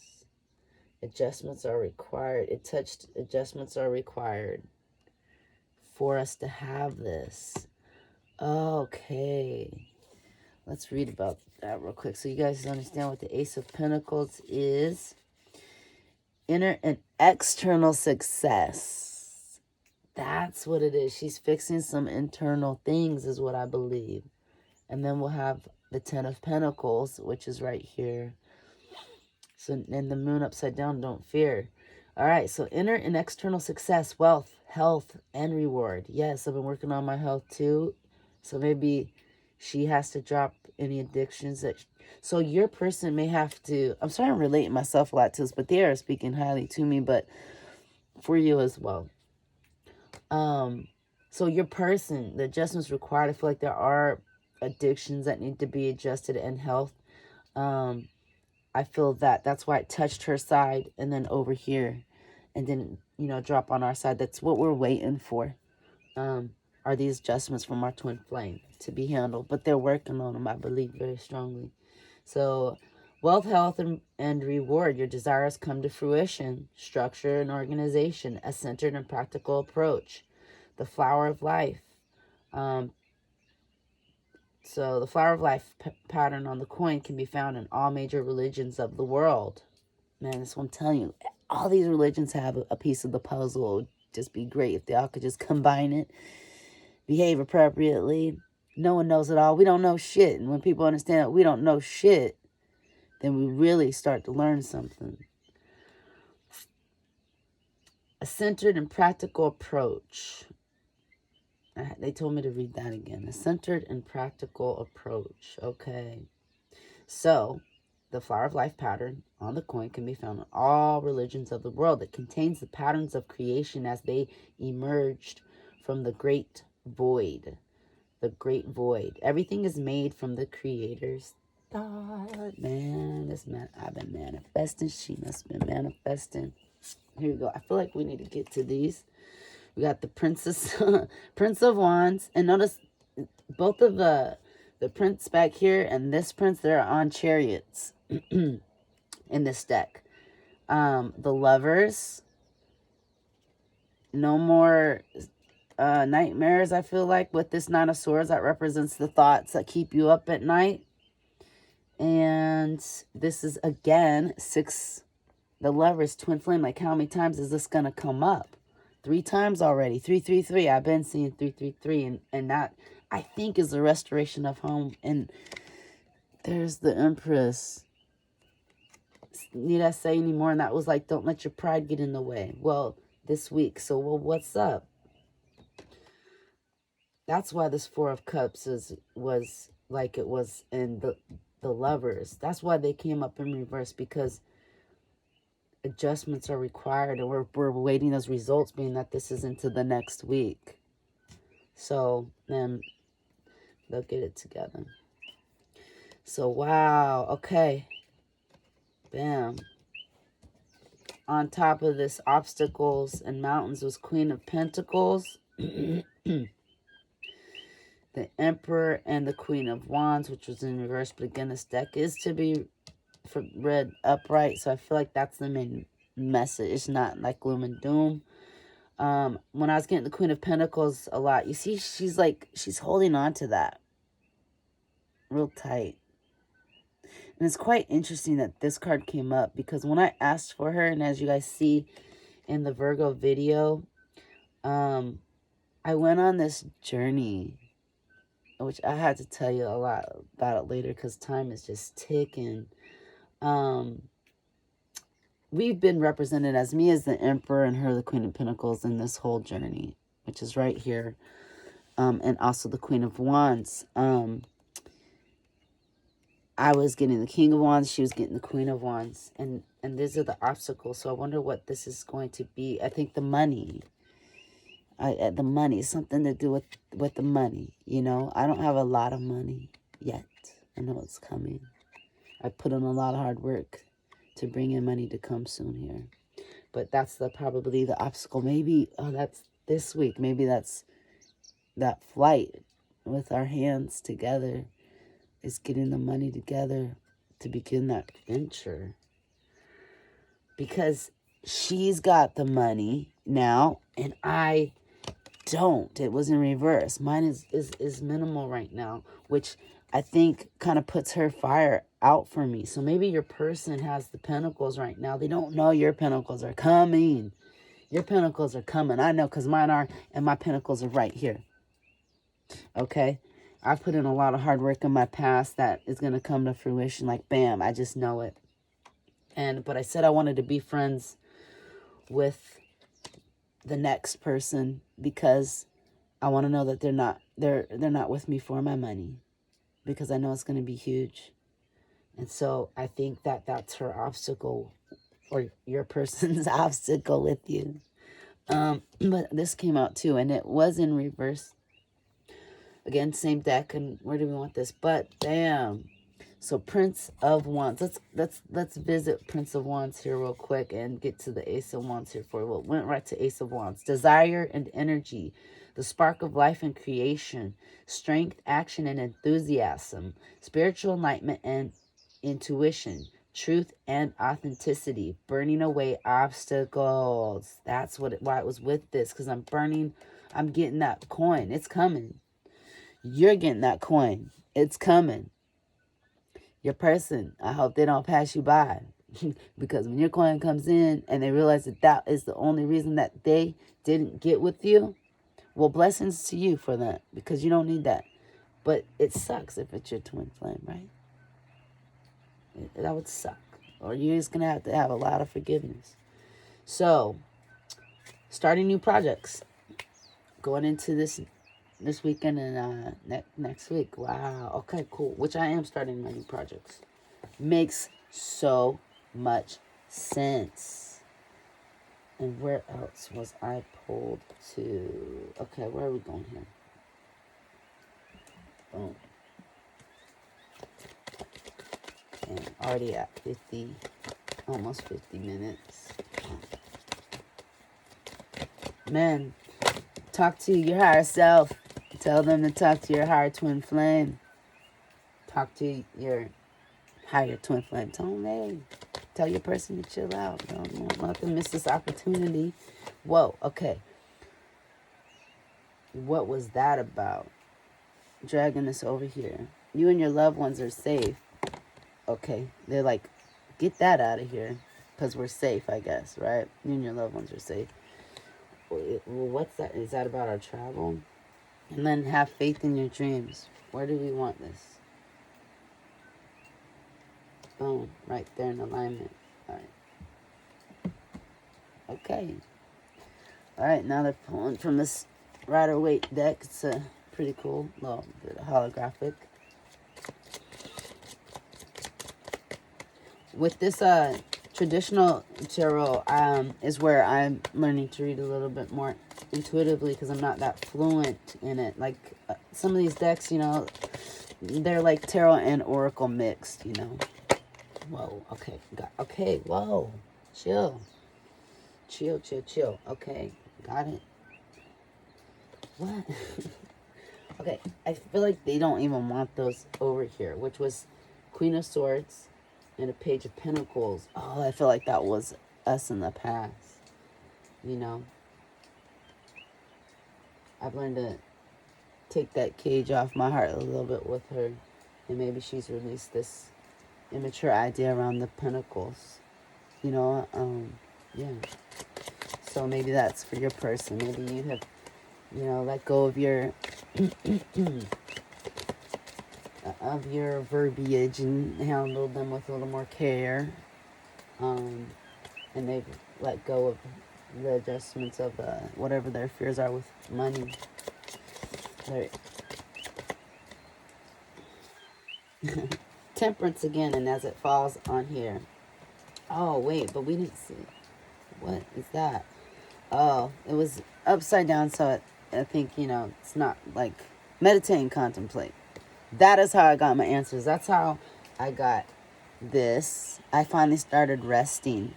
Adjustments are required. Adjustments are required for us to have this. Okay. Let's read about that real quick so you guys understand what the Ace of Pentacles is. Inner and external success. That's what it is. She's fixing some internal things is what I believe. And then we'll have the Ten of Pentacles, which is right here. So, and the moon upside down, don't fear. All right, so inner and external success, wealth, health, and reward. Yes, I've been working on my health too. So maybe she has to drop any addictions that... So your person may have to... I'm starting to relate myself a lot to this, but they are speaking highly to me, but for you as well. So your person, the adjustments required, I feel like there are addictions that need to be adjusted in health. I feel that's why it touched her side and then over here and then, you know, drop on our side. That's what we're waiting for. Are these adjustments from our twin flame to be handled. But they're working on them, I believe, very strongly. So, wealth, health, and reward. Your desires come to fruition. Structure and organization. A centered and practical approach. The flower of life. So the flower of life pattern on the coin can be found in all major religions of the world. Man, that's what I'm telling you. All these religions have a piece of the puzzle. It would just be great if they all could just combine it. Behave appropriately. No one knows it all. We don't know shit. And when people understand that we don't know shit, then we really start to learn something. A centered and practical approach. They told me to read that again. A centered and practical approach. Okay. So, the flower of life pattern on the coin can be found in all religions of the world. It contains the patterns of creation as they emerged from the great void. The great void. Everything is made from the Creator's thought. Man, I've been manifesting. She must have been manifesting. Here we go. I feel like we need to get to these. We got the Prince of Wands. And notice both of the prince back here and this prince, they're on chariots in this deck. The Lovers. No more nightmares, I feel like, with this Nine of Swords. That represents the thoughts that keep you up at night. And this is, again, the Lovers, twin flame. Like, how many times is this going to come up? 3 times already. 333. I've been seeing 333. And that, I think, is the restoration of home. And There's the Empress. Need I say any more? And that was like, don't let your pride get in the way. Well, this week. So, well, what's up? That's why this Four of Cups was like it was in the Lovers. That's why they came up in reverse, because adjustments are required, and we're waiting those results, being that this is into the next week. So then they'll get it together. So wow, okay. Bam. On top of this, obstacles and mountains, was Queen of Pentacles, the Emperor, and the Queen of Wands, which was in reverse. But again, this deck is to be read upright, so I feel like that's the main message. It's not like gloom and doom. When I was getting the Queen of Pentacles a lot, you see, she's holding on to that real tight. And it's quite interesting that this card came up, because when I asked for her, and as you guys see in the Virgo video, I went on this journey, which I had to tell you a lot about it later, because time is just ticking. We've been represented as me as the Emperor and her the Queen of Pentacles in this whole journey, which is right here. And also the Queen of Wands. I was getting the King of Wands. She was getting the Queen of Wands. And these are the obstacles. So I wonder what this is going to be. I think the money. The money. Something to do with the money. You know, I don't have a lot of money yet. I know it's coming. I put in a lot of hard work to bring in money to come soon here. But that's probably the obstacle. Maybe, that's this week. Maybe that's that flight with our hands together. Is getting the money together to begin that venture. Because she's got the money now, and I don't. It was in reverse. Mine is minimal right now, which I think kind of puts her fire out for me. So maybe your person has the pentacles right now. They don't know your pentacles are coming. Your pentacles are coming. I know, because mine are, and my pentacles are right here. Okay? I've put in a lot of hard work in my past that is going to come to fruition. Like, bam, I just know it. But I said I wanted to be friends with the next person, because I want to know that they're not with me for my money, because I know it's going to be huge. And so I think that's her obstacle, or your person's obstacle with you. But this came out too, and it was in reverse. Again, same deck, and where do we want this? But bam. So Prince of Wands. Let's visit Prince of Wands here real quick and get to the Ace of Wands here for you. Well, went right to Ace of Wands. Desire and energy. The spark of life and creation. Strength, action, and enthusiasm. Spiritual enlightenment and intuition. Truth and authenticity. Burning away obstacles. That's why it was with this, because I'm getting that coin. It's coming. You're getting that coin. It's coming. Your person, I hope they don't pass you by. Because when your coin comes in and they realize that is the only reason that they didn't get with you, well, blessings to you for that, because you don't need that. But it sucks if it's your twin flame, right? That would suck. Or you're just going to have a lot of forgiveness. So, starting new projects. Going into this weekend and next week. Wow. Okay, cool. Which I am starting my new projects. Makes so much sense. And where else was I pulled to? Okay, where are we going here? Boom. And already at 50, almost 50 minutes. Man, talk to your higher self. Tell them to talk to your higher twin flame. Talk to your higher twin flame. Tell your person to chill out. Don't let them miss this opportunity. Whoa, okay. What was that about? Dragging this over here. You and your loved ones are safe. Okay, they're like, get that out of here. Because we're safe, I guess, right? You and your loved ones are safe. Well, what's that? Is that about our travel? And then have faith in your dreams. Where do we want this? Boom, right there in alignment. All right. Okay. All right, now they're pulling from this Rider-Waite deck. It's a pretty cool little bit of holographic. With this traditional tarot is where I'm learning to read a little bit more intuitively because I'm not that fluent in it. Like some of these decks, you know, they're like tarot and oracle mixed, you know. Whoa, okay, okay, whoa, chill. Okay, got it. What? Okay, I feel like they don't even want those over here, which was Queen of Swords and a Page of Pentacles. Oh, I feel like that was us in the past, you know. I've learned to take that cage off my heart a little bit with her, and maybe she's released this immature idea around the pentacles, you know. Yeah, so maybe that's for your person. Maybe you have, you know, let go of your verbiage and handled them with a little more care, and they've let go of the adjustments of whatever their fears are with money. Temperance again, and as it falls on here. Oh wait, but we didn't see. What is that? Oh, it was upside down, so I think, you know, it's not like meditate and contemplate. That is how I got my answers. That's how I got this. I finally started resting.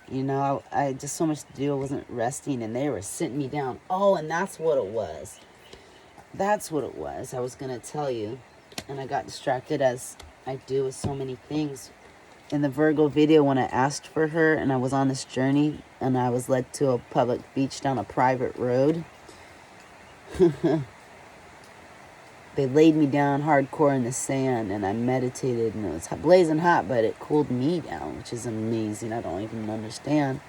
You know, I just so much to do. I wasn't resting, and they were sitting me down. Oh, and that's what it was. That's what it was. I was going to tell you. And I got distracted, as I do with so many things. In the Virgo video, when I asked for her and I was on this journey and I was led to a public beach down a private road, they laid me down hardcore in the sand and I meditated, and it was blazing hot, but it cooled me down, which is amazing. I don't even understand.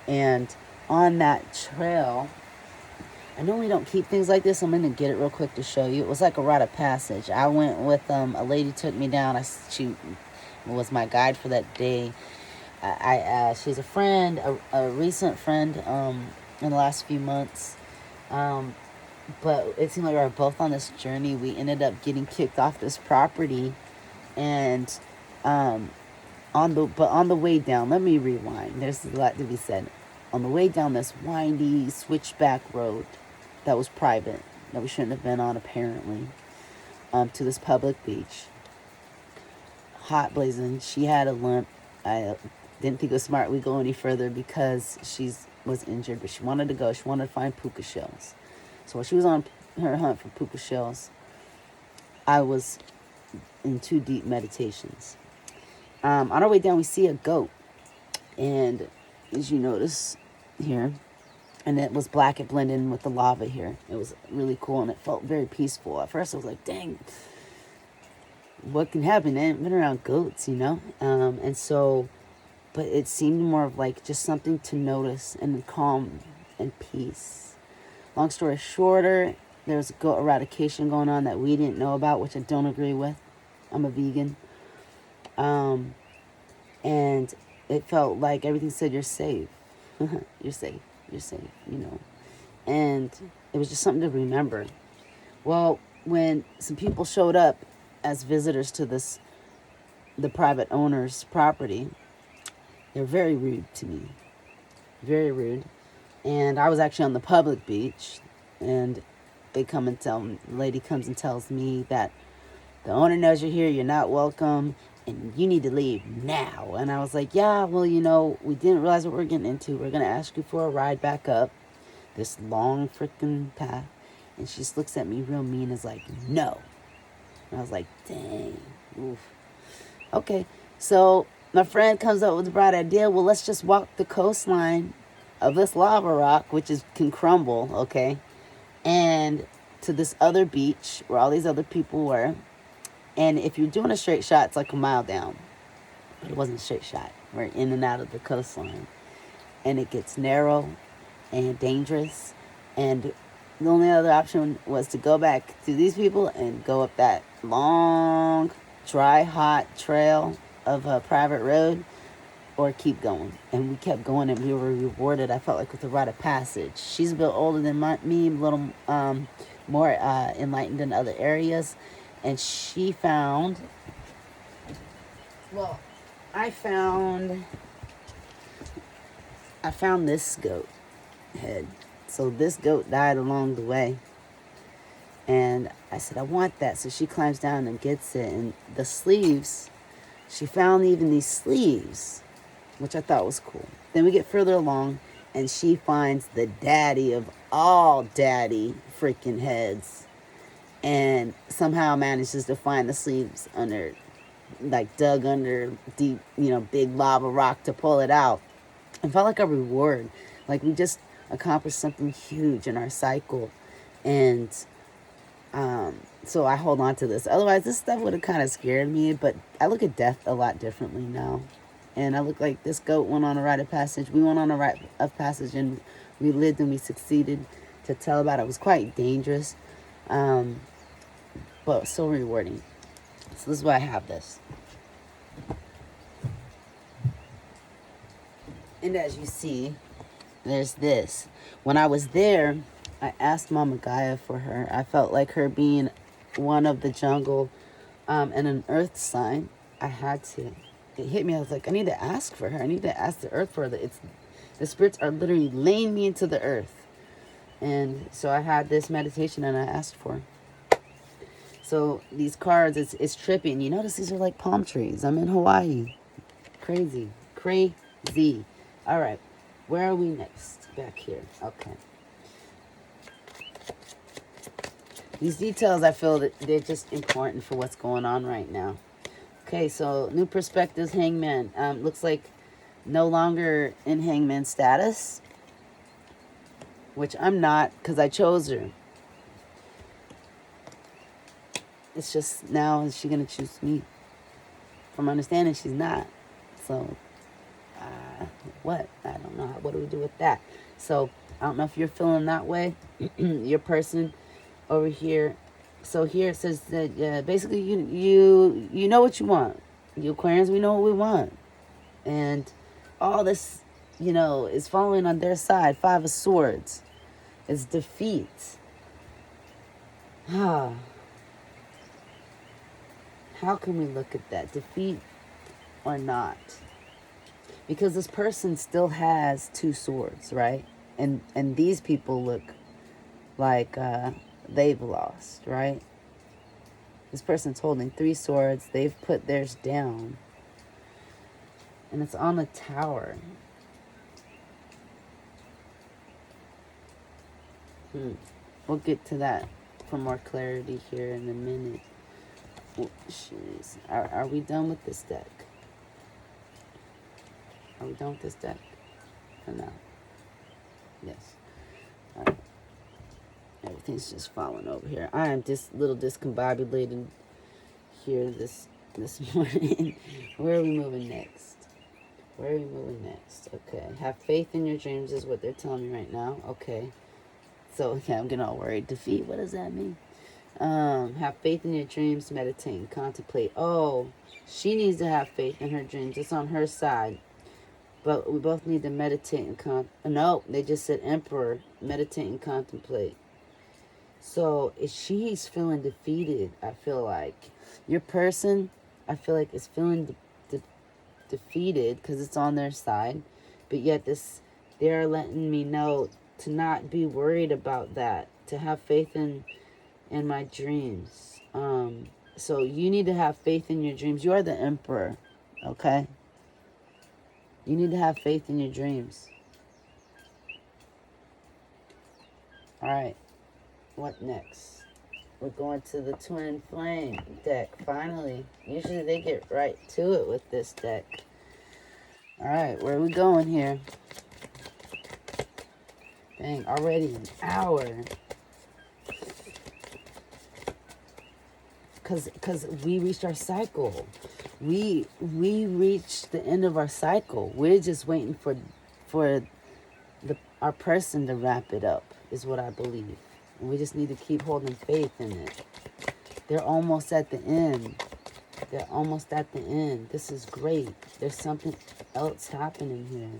And on that trail, I normally don't keep things like this. I'm going to get it real quick to show you. It was like a rite of passage. I went with a lady took me down. She was my guide for that day. She's a friend, a recent friend in the last few months. But it seemed like we were both on this journey. We ended up getting kicked off this property, and on the way down, let me rewind. There's a lot to be said. On the way down this windy switchback road that was private, that we shouldn't have been on apparently, to this public beach, hot blazing. She had a limp. I didn't think it was smart we go any further because she was injured, but she wanted to go. She wanted to find puka shells. So while she was on her hunt for puka shells, I was in 2 deep meditations. On our way down, we see a goat. And as you notice here, and it was black, it blended in with the lava here. It was really cool, and it felt very peaceful. At first, I was like, dang, what can happen? I haven't been around goats, you know? And so, but it seemed more of like just something to notice and calm and peace. Long story shorter, there was goat eradication going on that we didn't know about, which I don't agree with. I'm a vegan. And it felt like everything said, you're safe. You're safe, you know. And it was just something to remember. Well, when some people showed up as visitors to the private owner's property, they were very rude to me. Very rude. And I was actually on the public beach, and the lady comes and tells me that the owner knows you're here, you're not welcome, and you need to leave now. And I was like, yeah, well, you know, we didn't realize what we're getting into. We're going to ask you for a ride back up this long freaking path. And she just looks at me real mean and is like, no. And I was like, dang. Oof. Okay. So my friend comes up with the bright idea. Well, let's just walk the coastline of this lava rock, which can crumble, okay, and to this other beach where all these other people were. And if you're doing a straight shot, it's like a mile down. But it wasn't a straight shot. We're in and out of the coastline. And it gets narrow and dangerous. And the only other option was to go back to these people and go up that long dry, hot trail of a private road or keep going. And we kept going and we were rewarded, I felt like, with a rite of passage. She's a bit older than me, a little more enlightened in other areas. And she found, well, I found this goat head. So this goat died along the way. And I said, I want that. So she climbs down and gets it. And the sleeves, she found even these sleeves, which I thought was cool. Then we get further along, and she finds the daddy of all daddy freaking heads. And somehow manages to find the sleeves under, like dug under deep, big lava rock to pull it out. It felt like a reward. Like we just accomplished something huge in our cycle. And so I hold on to this. Otherwise, this stuff would have kind of scared me. But I look at death a lot differently now. And I look like this goat went on a rite of passage. We went on a rite of passage and we lived and we succeeded. To tell about it was quite dangerous. But so rewarding. So this is why I have this. And as you see, there's this. When I was there, I asked Mama Gaia for her. I felt like her being one of the jungle and an earth sign, I had to. It hit me. I was like, I need to ask for her. I need to ask the earth for her. The spirits are literally laying me into the earth. And so I had this meditation and I asked for her. So these cards, it's tripping. You notice these are like palm trees. I'm in Hawaii. Crazy. Crazy. All right. Where are we next? Back here. Okay. These details, I feel that they're just important for what's going on right now. Okay, so new perspectives, Hangman. Looks like no longer in Hangman status, which I'm not because I chose her. It's just now, is she going to choose me? From understanding, she's not. So, what? I don't know. What do we do with that? So, I don't know if you're feeling that way. Your person over here. So here it says that basically you know what you want. You Aquarians, we know what we want. And all this, is falling on their side. 5 of Swords. It's defeat. How can we look at that? Defeat or not? Because this person still has 2 swords, right? And these people look like they've lost, right? This person's holding 3 swords. They've put theirs down. And it's on the tower. We'll get to that for more clarity here in a minute. Oh, jeez. Are we done with this deck? Are we done with this deck? For now. Yes. All right. Everything's just falling over here. I am just a little discombobulated here this morning. Where are we moving next? Okay. Have faith in your dreams is what they're telling me right now. Okay. So, yeah, I'm getting all worried. Defeat, what does that mean? Have faith in your dreams, meditate and contemplate. Oh, she needs to have faith in her dreams. It's on her side. But we both need to meditate and no, they just said Emperor, meditate and contemplate. So if she's feeling defeated, I feel like your person, I feel like is feeling defeated because it's on their side. But yet they're letting me know to not be worried about that, to have faith in my dreams. So you need to have faith in your dreams. You are the Emperor, okay? You need to have faith in your dreams. All right. What next? We're going to the Twin Flame deck, finally. Usually they get right to it with this deck. All right, where are we going here? Dang, already an hour. Because we reached our cycle. We reached the end of our cycle. We're just waiting for our person to wrap it up, is what I believe. And we just need to keep holding faith in it. They're almost at the end. They're almost at the end. This is great. There's something else happening here.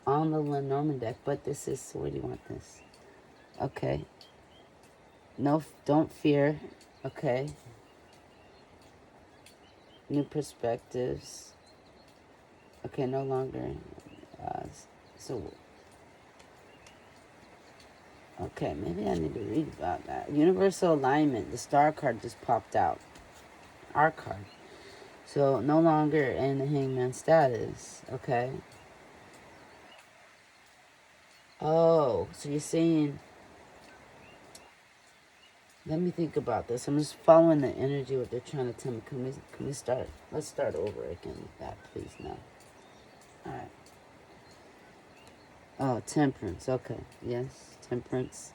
On the Lenormand deck, but this is, where do you want this? Okay. No, don't fear. Okay. New perspectives. Okay, no longer. So, okay, maybe I need to read about that. Universal alignment. The star card just popped out. Our card. So, no longer in the hangman status. Okay. Oh, so you're saying... Let me think about this. I'm just following the energy, what they're trying to tell me. Can we start? Let's start over again with that, please, now. All right. Oh, temperance. Okay. Yes, temperance.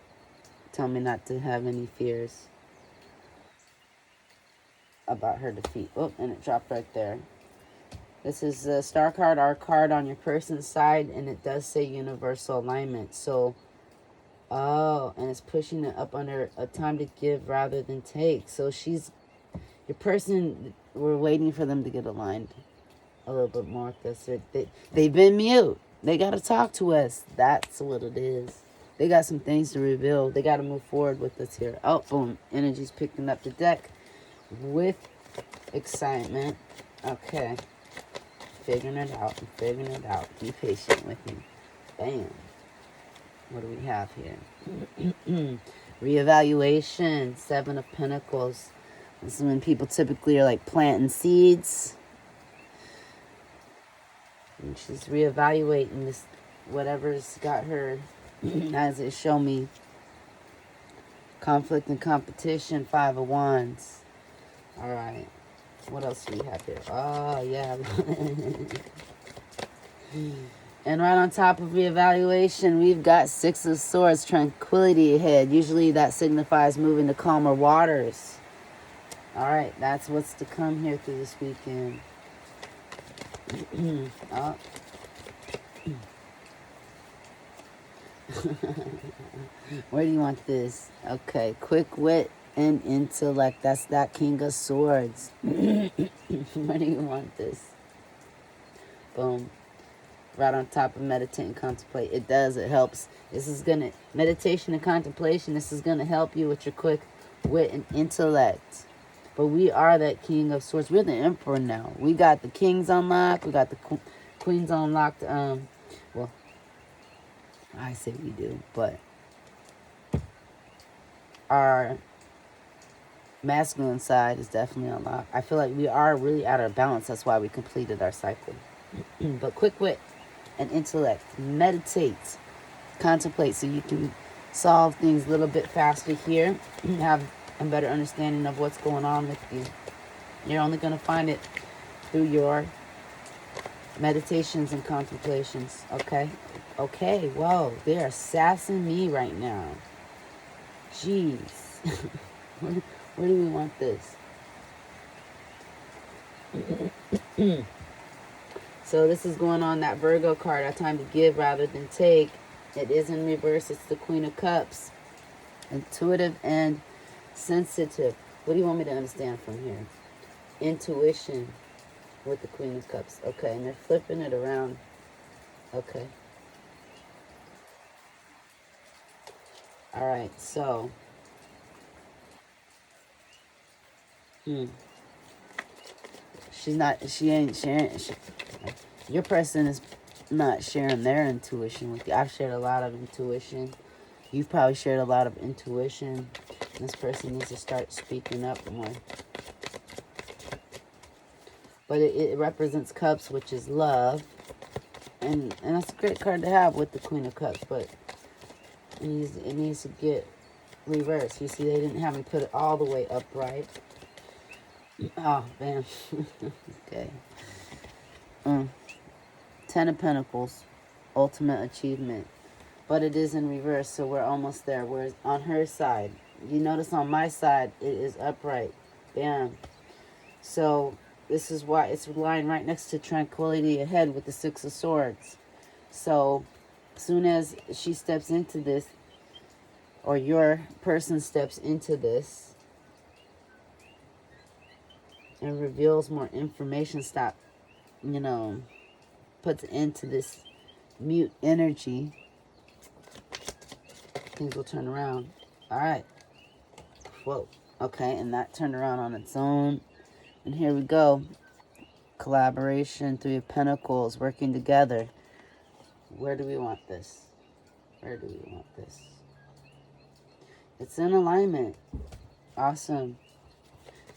Tell me not to have any fears about her defeat. Oh, and it dropped right there. This is the star card, our card on your person's side, and it does say universal alignment. So, oh, and it's pushing it up under a time to give rather than take. So your person, we're waiting for them to get aligned a little bit more with this. They've been mute. They got to talk to us. That's what it is. They got some things to reveal. They got to move forward with us here. Oh, boom. Energy's picking up the deck with excitement. Okay. Figuring it out. I'm figuring it out. Be patient with me. Bam. What do we have here? Reevaluation. 7 of Pentacles. This is when people typically are like planting seeds. And she's reevaluating this, whatever's got her, as it show me. Conflict and competition, 5 of Wands. All right. What else do we have here? Oh, yeah. And right on top of reevaluation, we've got 6 of Swords, tranquility ahead. Usually that signifies moving to calmer waters. All right, that's what's to come here through this weekend. Oh. Where do you want this? Okay, quick wit and intellect. That's that King of Swords. Where do you want this? Boom. Right on top of meditate and contemplate. It does. It helps. This is going to... Meditation and contemplation. This is going to help you with your quick wit and intellect. But we are that King of Swords. We're the Emperor now. We got the Kings unlocked. We got the Queens unlocked. Well, I say we do. But our masculine side is definitely unlocked. I feel like we are really at our balance. That's why we completed our cycle. But quick wit and intellect. Meditate. Contemplate so you can solve things a little bit faster here. Have a better understanding of what's going on with you. You're only going to find it through your meditations and contemplations. Okay? Okay. Whoa. They're sassing me right now. Jeez. Where do we want this? So this is going on that Virgo card. Our time to give rather than take. It is in reverse. It's the Queen of Cups. Intuitive and sensitive. What do you want me to understand from here? Intuition with the Queen of Cups. Okay, and they're flipping it around. Okay. All right, so. She ain't sharing. Your person is not sharing their intuition with you. I've shared a lot of intuition. You've probably shared a lot of intuition. This person needs to start speaking up more. But it represents Cups, which is love. And that's a great card to have with the Queen of Cups. But it needs to get reversed. You see, they didn't have me put it all the way upright. Oh, man. Okay. 10 of Pentacles. Ultimate achievement. But it is in reverse, so we're almost there. We're on her side. You notice on my side, it is upright. Bam. So this is why it's lying right next to tranquility ahead with the Six of Swords. So as soon as she steps into this, or your person steps into this and reveals more information, stop, you know, puts into this mute energy, things will turn around. All right. Whoa. Okay, and that turned around on its own. And here we go. Collaboration, Three of Pentacles, working together. Where do we want this? Where do we want this? It's in alignment. Awesome.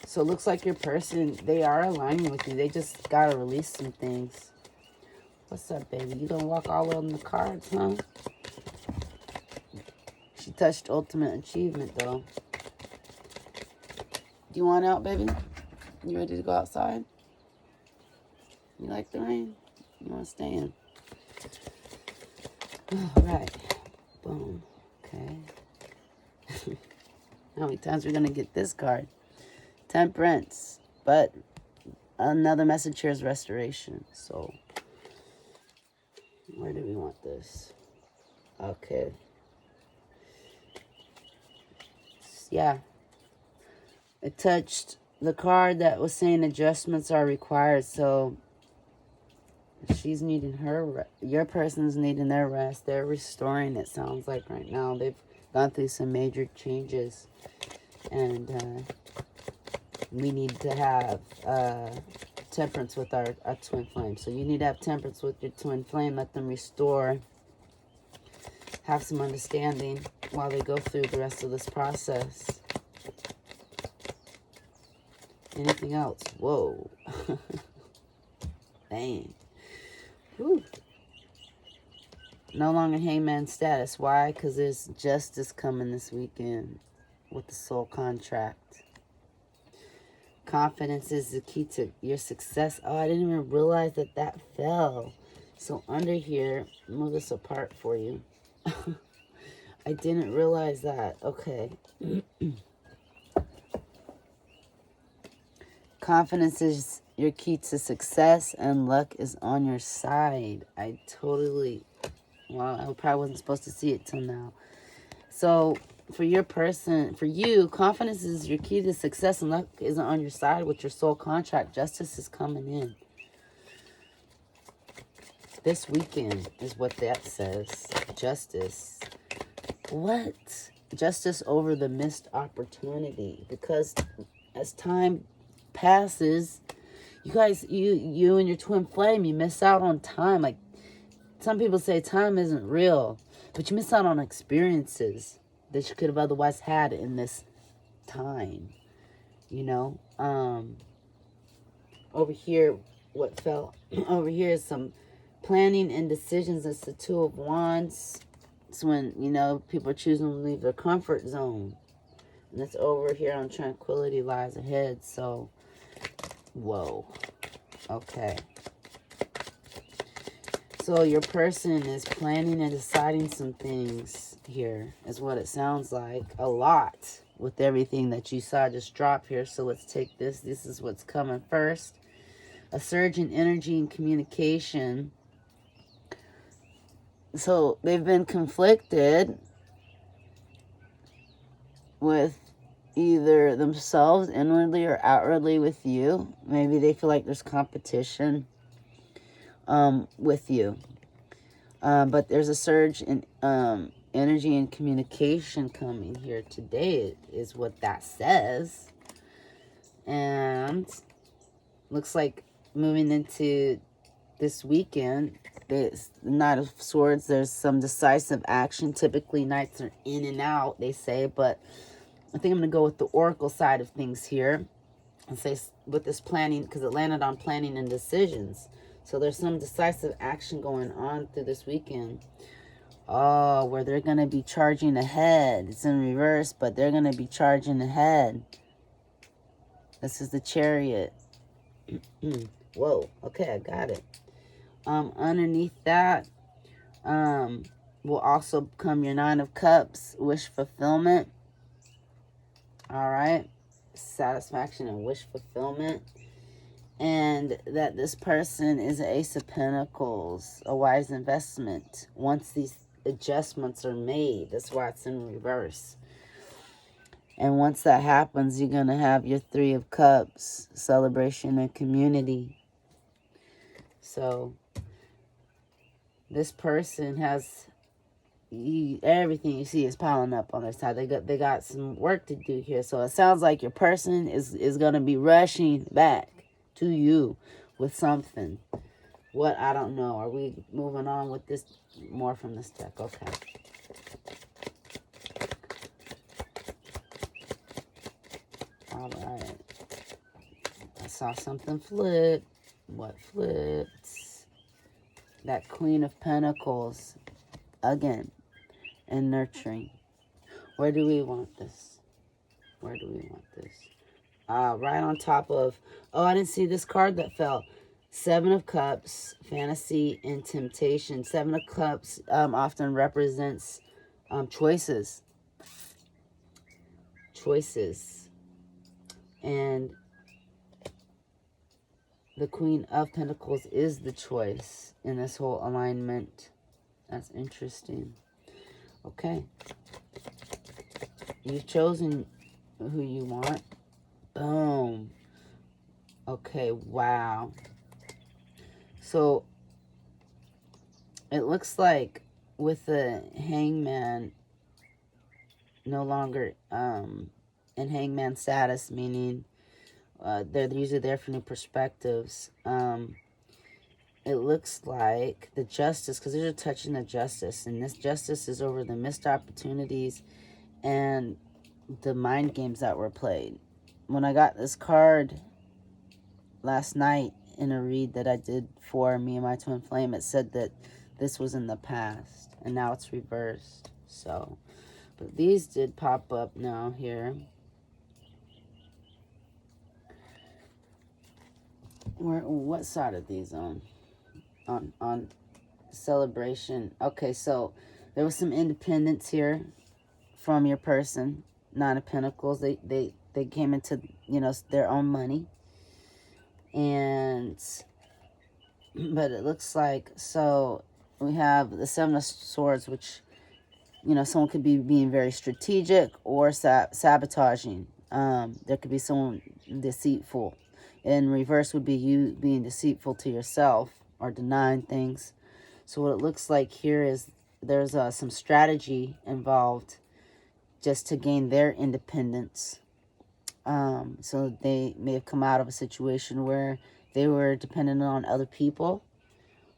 So it looks like your person, they are aligning with you. They just got to release some things. What's up, baby? You gonna walk all on the cards, huh? She touched ultimate achievement, though. Do you want out, baby? You ready to go outside? You like the rain? You want to stay in? All right. Boom. Okay. How many times we're going to get this card? Temperance. But another message here is restoration. So, where do we want this? Okay. Yeah. It touched the card that was saying adjustments are required. So, she's needing your person's needing their rest. They're restoring, it sounds like right now. They've gone through some major changes. And we need to have temperance with our twin flame. So you need to have temperance with your twin flame. Let them restore. Have some understanding while they go through the rest of this process. Anything else? Whoa. Dang. Whew. No longer hangman status. Why? Because there's justice coming this weekend with the soul contract. Confidence is the key to your success. Oh, I didn't even realize that that fell. So under here, move this apart for you. I didn't realize that. Okay. Confidence is your key to success, and luck is on your side. I totally, well, I probably wasn't supposed to see it till now. So for your person, for you, confidence is your key to success, and luck isn't on your side with your soul contract. Justice is coming in. This weekend is what that says. Justice. What? Justice over the missed opportunity. Because as time passes, you guys, you and your twin flame, you miss out on time. Like some people say time isn't real, but you miss out on experiences that you could have otherwise had in this time. You know, over here, what fell over here is some planning and decisions. It's the Two of Wands. It's when, you know, people are choosing to leave their comfort zone. And it's over here on tranquility lies ahead. So, whoa. Okay. So your person is planning and deciding some things here, is what it sounds like. A lot with everything that you saw just drop here. So let's take this. This is what's coming first. A surge in energy and communication. So they've been conflicted with either themselves inwardly or outwardly with you. Maybe they feel like there's competition with you. But there's a surge in energy and communication coming here today, is what that says. And looks like moving into this weekend, the Knight of Swords, there's some decisive action. Typically, knights are in and out, they say, but I think I'm going to go with the oracle side of things here and say with this planning, because it landed on planning and decisions. So there's some decisive action going on through this weekend. Oh, where they're going to be charging ahead. It's in reverse, but they're going to be charging ahead. This is the Chariot. Whoa. Okay, I got it. Underneath that will also come your Nine of Cups, wish fulfillment. All right. satisfaction and wish fulfillment. And that this person is an Ace of Pentacles, a wise investment. Once these adjustments are made, that's why it's in reverse. And once that happens, you're going to have your Three of Cups, celebration and community. So this person has everything you see is piling up on their side. They got some work to do here. So it sounds like your person is going to be rushing back to you with something. What? I don't know. Are we moving on with this? More from this deck. Okay. All right. I saw something flip. What flips? That Queen of Pentacles. Again. And nurturing. Where do we want this? Where do we want this? Right on top of... Oh, I didn't see this card that fell. Seven of Cups, fantasy, and temptation. Seven of Cups often represents choices. Choices. And the Queen of Pentacles is the choice in this whole alignment. That's interesting. Okay. You've chosen who you want. Boom. Okay, wow. So, it looks like with the Hangman no longer in Hangman status, meaning they're usually there for new perspectives. It looks like the Justice, because they're touching the Justice, and this Justice is over the missed opportunities and the mind games that were played. When I got this card last night in a read that I did for me and my twin flame, it said that this was in the past and now it's reversed. So, but these did pop up now here. What side are these on? On celebration. Okay, so there was some independence here from your person. Nine of Pentacles. They came into, their own money. And but it looks like, so we have the Seven of Swords, which someone could be being very strategic or sabotaging. There could be someone deceitful. In reverse would be you being deceitful to yourself or denying things. So what it looks like here is there's some strategy involved just to gain their independence. So they may have come out of a situation where they were dependent on other people.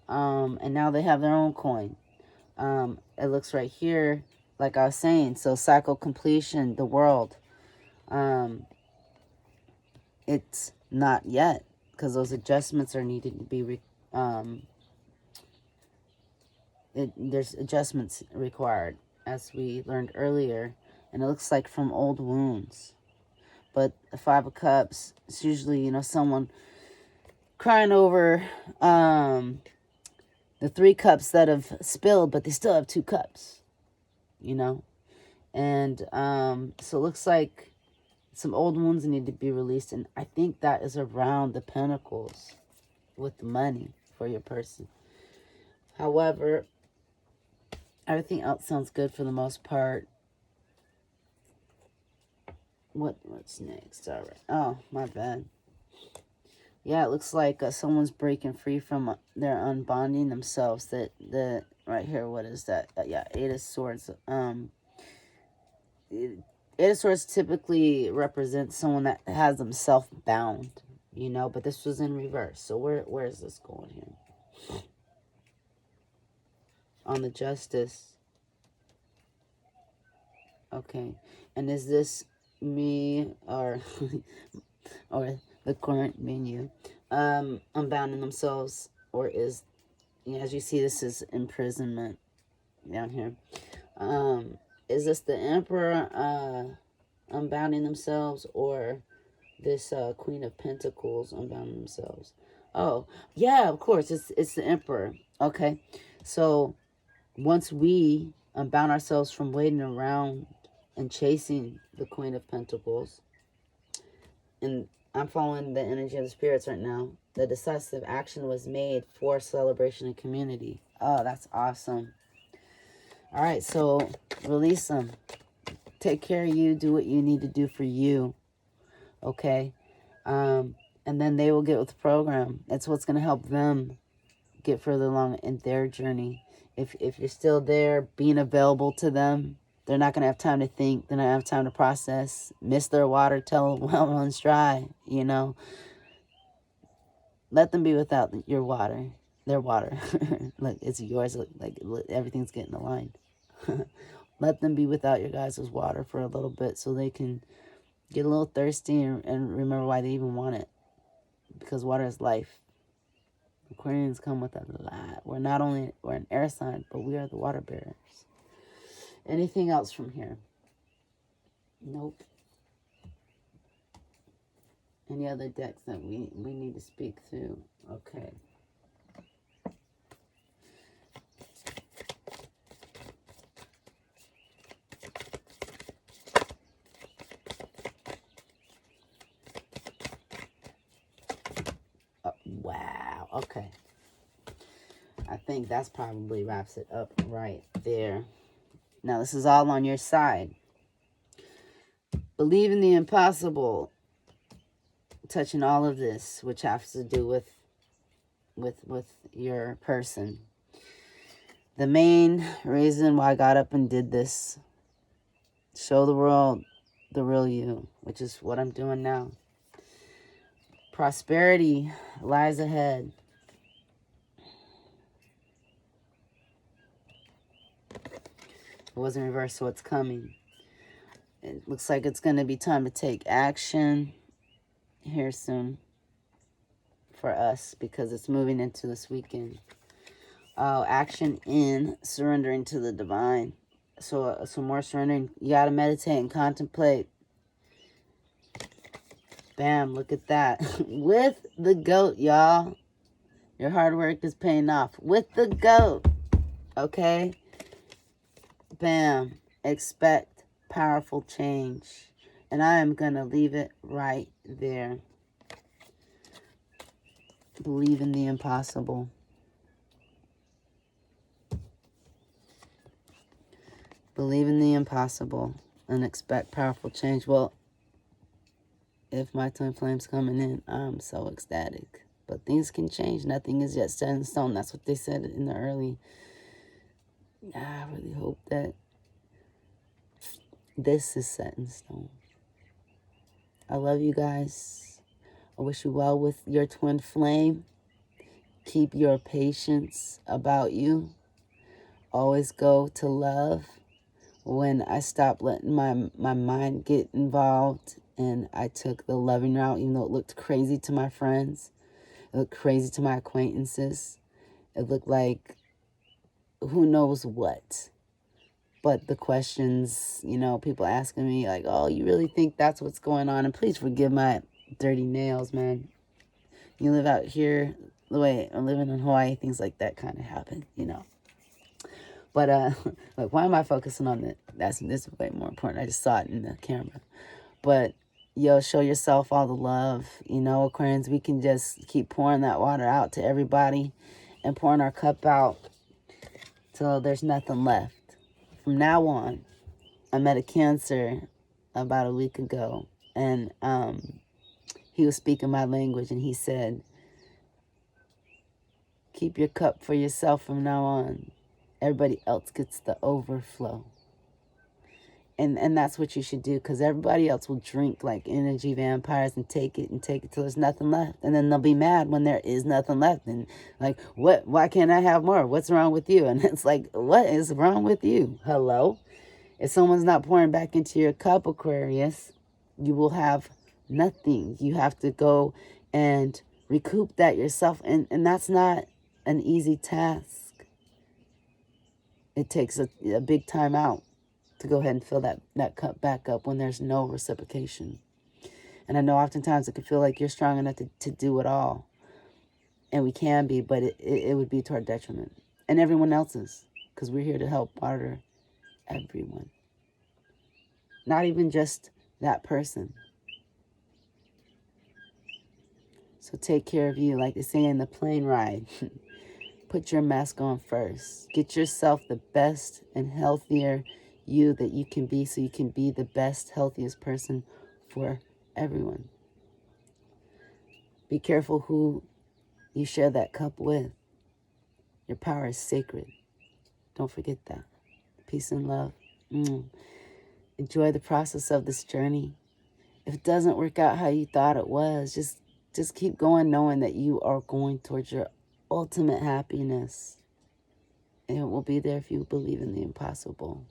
And now they have their own coin. It looks right here, like I was saying, so cycle completion, the world. It's not yet, because those adjustments are needed to be, there's adjustments required, as we learned earlier, and it looks like from old wounds. But the Five of Cups, it's usually, someone crying over the 3 cups that have spilled, but they still have 2 cups, And so it looks like some old wounds need to be released, and I think that is around the Pentacles with the money for your person. However, everything else sounds good for the most part. What's next? All right. Oh, my bad. Yeah, it looks like someone's breaking free from they're unbonding themselves. That right here, what is that? Yeah, Eight of Swords. Eight of Swords typically represents someone that has themselves bound, but this was in reverse. So where is this going here? On the Justice. Okay. And is this me or or the current menu unbounding themselves, or is, as you see, this is imprisonment down here. Is this the Emperor unbounding themselves, or this Queen of Pentacles unbounding themselves? Oh, yeah, of course, it's the Emperor. Okay, so once we unbound ourselves from waiting around and chasing the Queen of Pentacles, and I'm following the energy of the spirits right now. The decisive action was made for celebration and community. Oh, that's awesome. All right, so release them. Take care of you. Do what you need to do for you. Okay? And then they will get with the program. That's what's going to help them get further along in their journey. If you're still there, being available to them, they're not going to have time to think. They're not going to have time to process. Miss their water, tell them, well, runs dry, you know. Let them be without your water, their water. Look, it's yours. Like, everything's getting aligned. Let them be without your guys' water for a little bit so they can get a little thirsty and remember why they even want it. Because water is life. Aquarians come with a lot. We're an air sign, but we are the water bearers. Anything else from here? Nope. Any other decks that we need to speak to? Okay. Wow. Okay. I think that's probably wraps it up right there. Now, this is all on your side. Believe in the impossible. Touching all of this, which has to do with your person. The main reason why I got up and did this, show the world the real you, which is what I'm doing now. Prosperity lies ahead. It wasn't reversed, so it's coming. It looks like it's going to be time to take action here soon for us because it's moving into this weekend. Action in surrendering to the divine. So more surrendering. You got to meditate and contemplate. Bam, look at that. With the goat, y'all. Your hard work is paying off. With the goat. Okay? Bam. Expect powerful change. And I am going to leave it right there. Believe in the impossible. Believe in the impossible and expect powerful change. Well, if my twin flame's coming in, I'm so ecstatic. But things can change. Nothing is yet set in stone. That's what they said in the early. I really hope that this is set in stone. I love you guys. I wish you well with your twin flame. Keep your patience about you. Always go to love. When I stopped letting my mind get involved and I took the loving route, even though it looked crazy to my friends, it looked crazy to my acquaintances, it looked like who knows what. But the questions, you know, people asking me like, oh, you really think that's what's going on? And please forgive my dirty nails, man. You live out here, the way I'm living in Hawaii, things like that kind of happen, you know. But, like, why am I focusing on that? This is way more important. I just saw it in the camera. But, yo, show yourself all the love. You know, Aquarians, we can just keep pouring that water out to everybody and pouring our cup out till there's nothing left. From now on, I met a Cancer about a week ago, and he was speaking my language, and he said, keep your cup for yourself from now on. Everybody else gets the overflow. And that's what you should do, because everybody else will drink like energy vampires and take it till there's nothing left. And then they'll be mad when there is nothing left. And like, what? Why can't I have more? What's wrong with you? And it's like, what is wrong with you? Hello? If someone's not pouring back into your cup, Aquarius, you will have nothing. You have to go and recoup that yourself. And that's not an easy task. It takes a big time out to go ahead and fill that cup back up when there's no reciprocation. And I know oftentimes it can feel like you're strong enough to do it all. And we can be, but it would be to our detriment. And everyone else's. Because we're here to help water everyone. Not even just that person. So take care of you, like they say in the plane ride. Put your mask on first. Get yourself the best and healthier you that you can be, so you can be the best, healthiest person for everyone. Be careful who you share that cup with. Your power is sacred. Don't forget that. Peace and love. Enjoy the process of this journey. If it doesn't work out how you thought it was, just keep going, knowing that you are going towards your ultimate happiness. And it will be there if you believe in the impossible.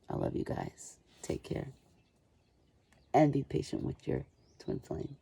I love you guys. Take care. And be patient with your twin flame.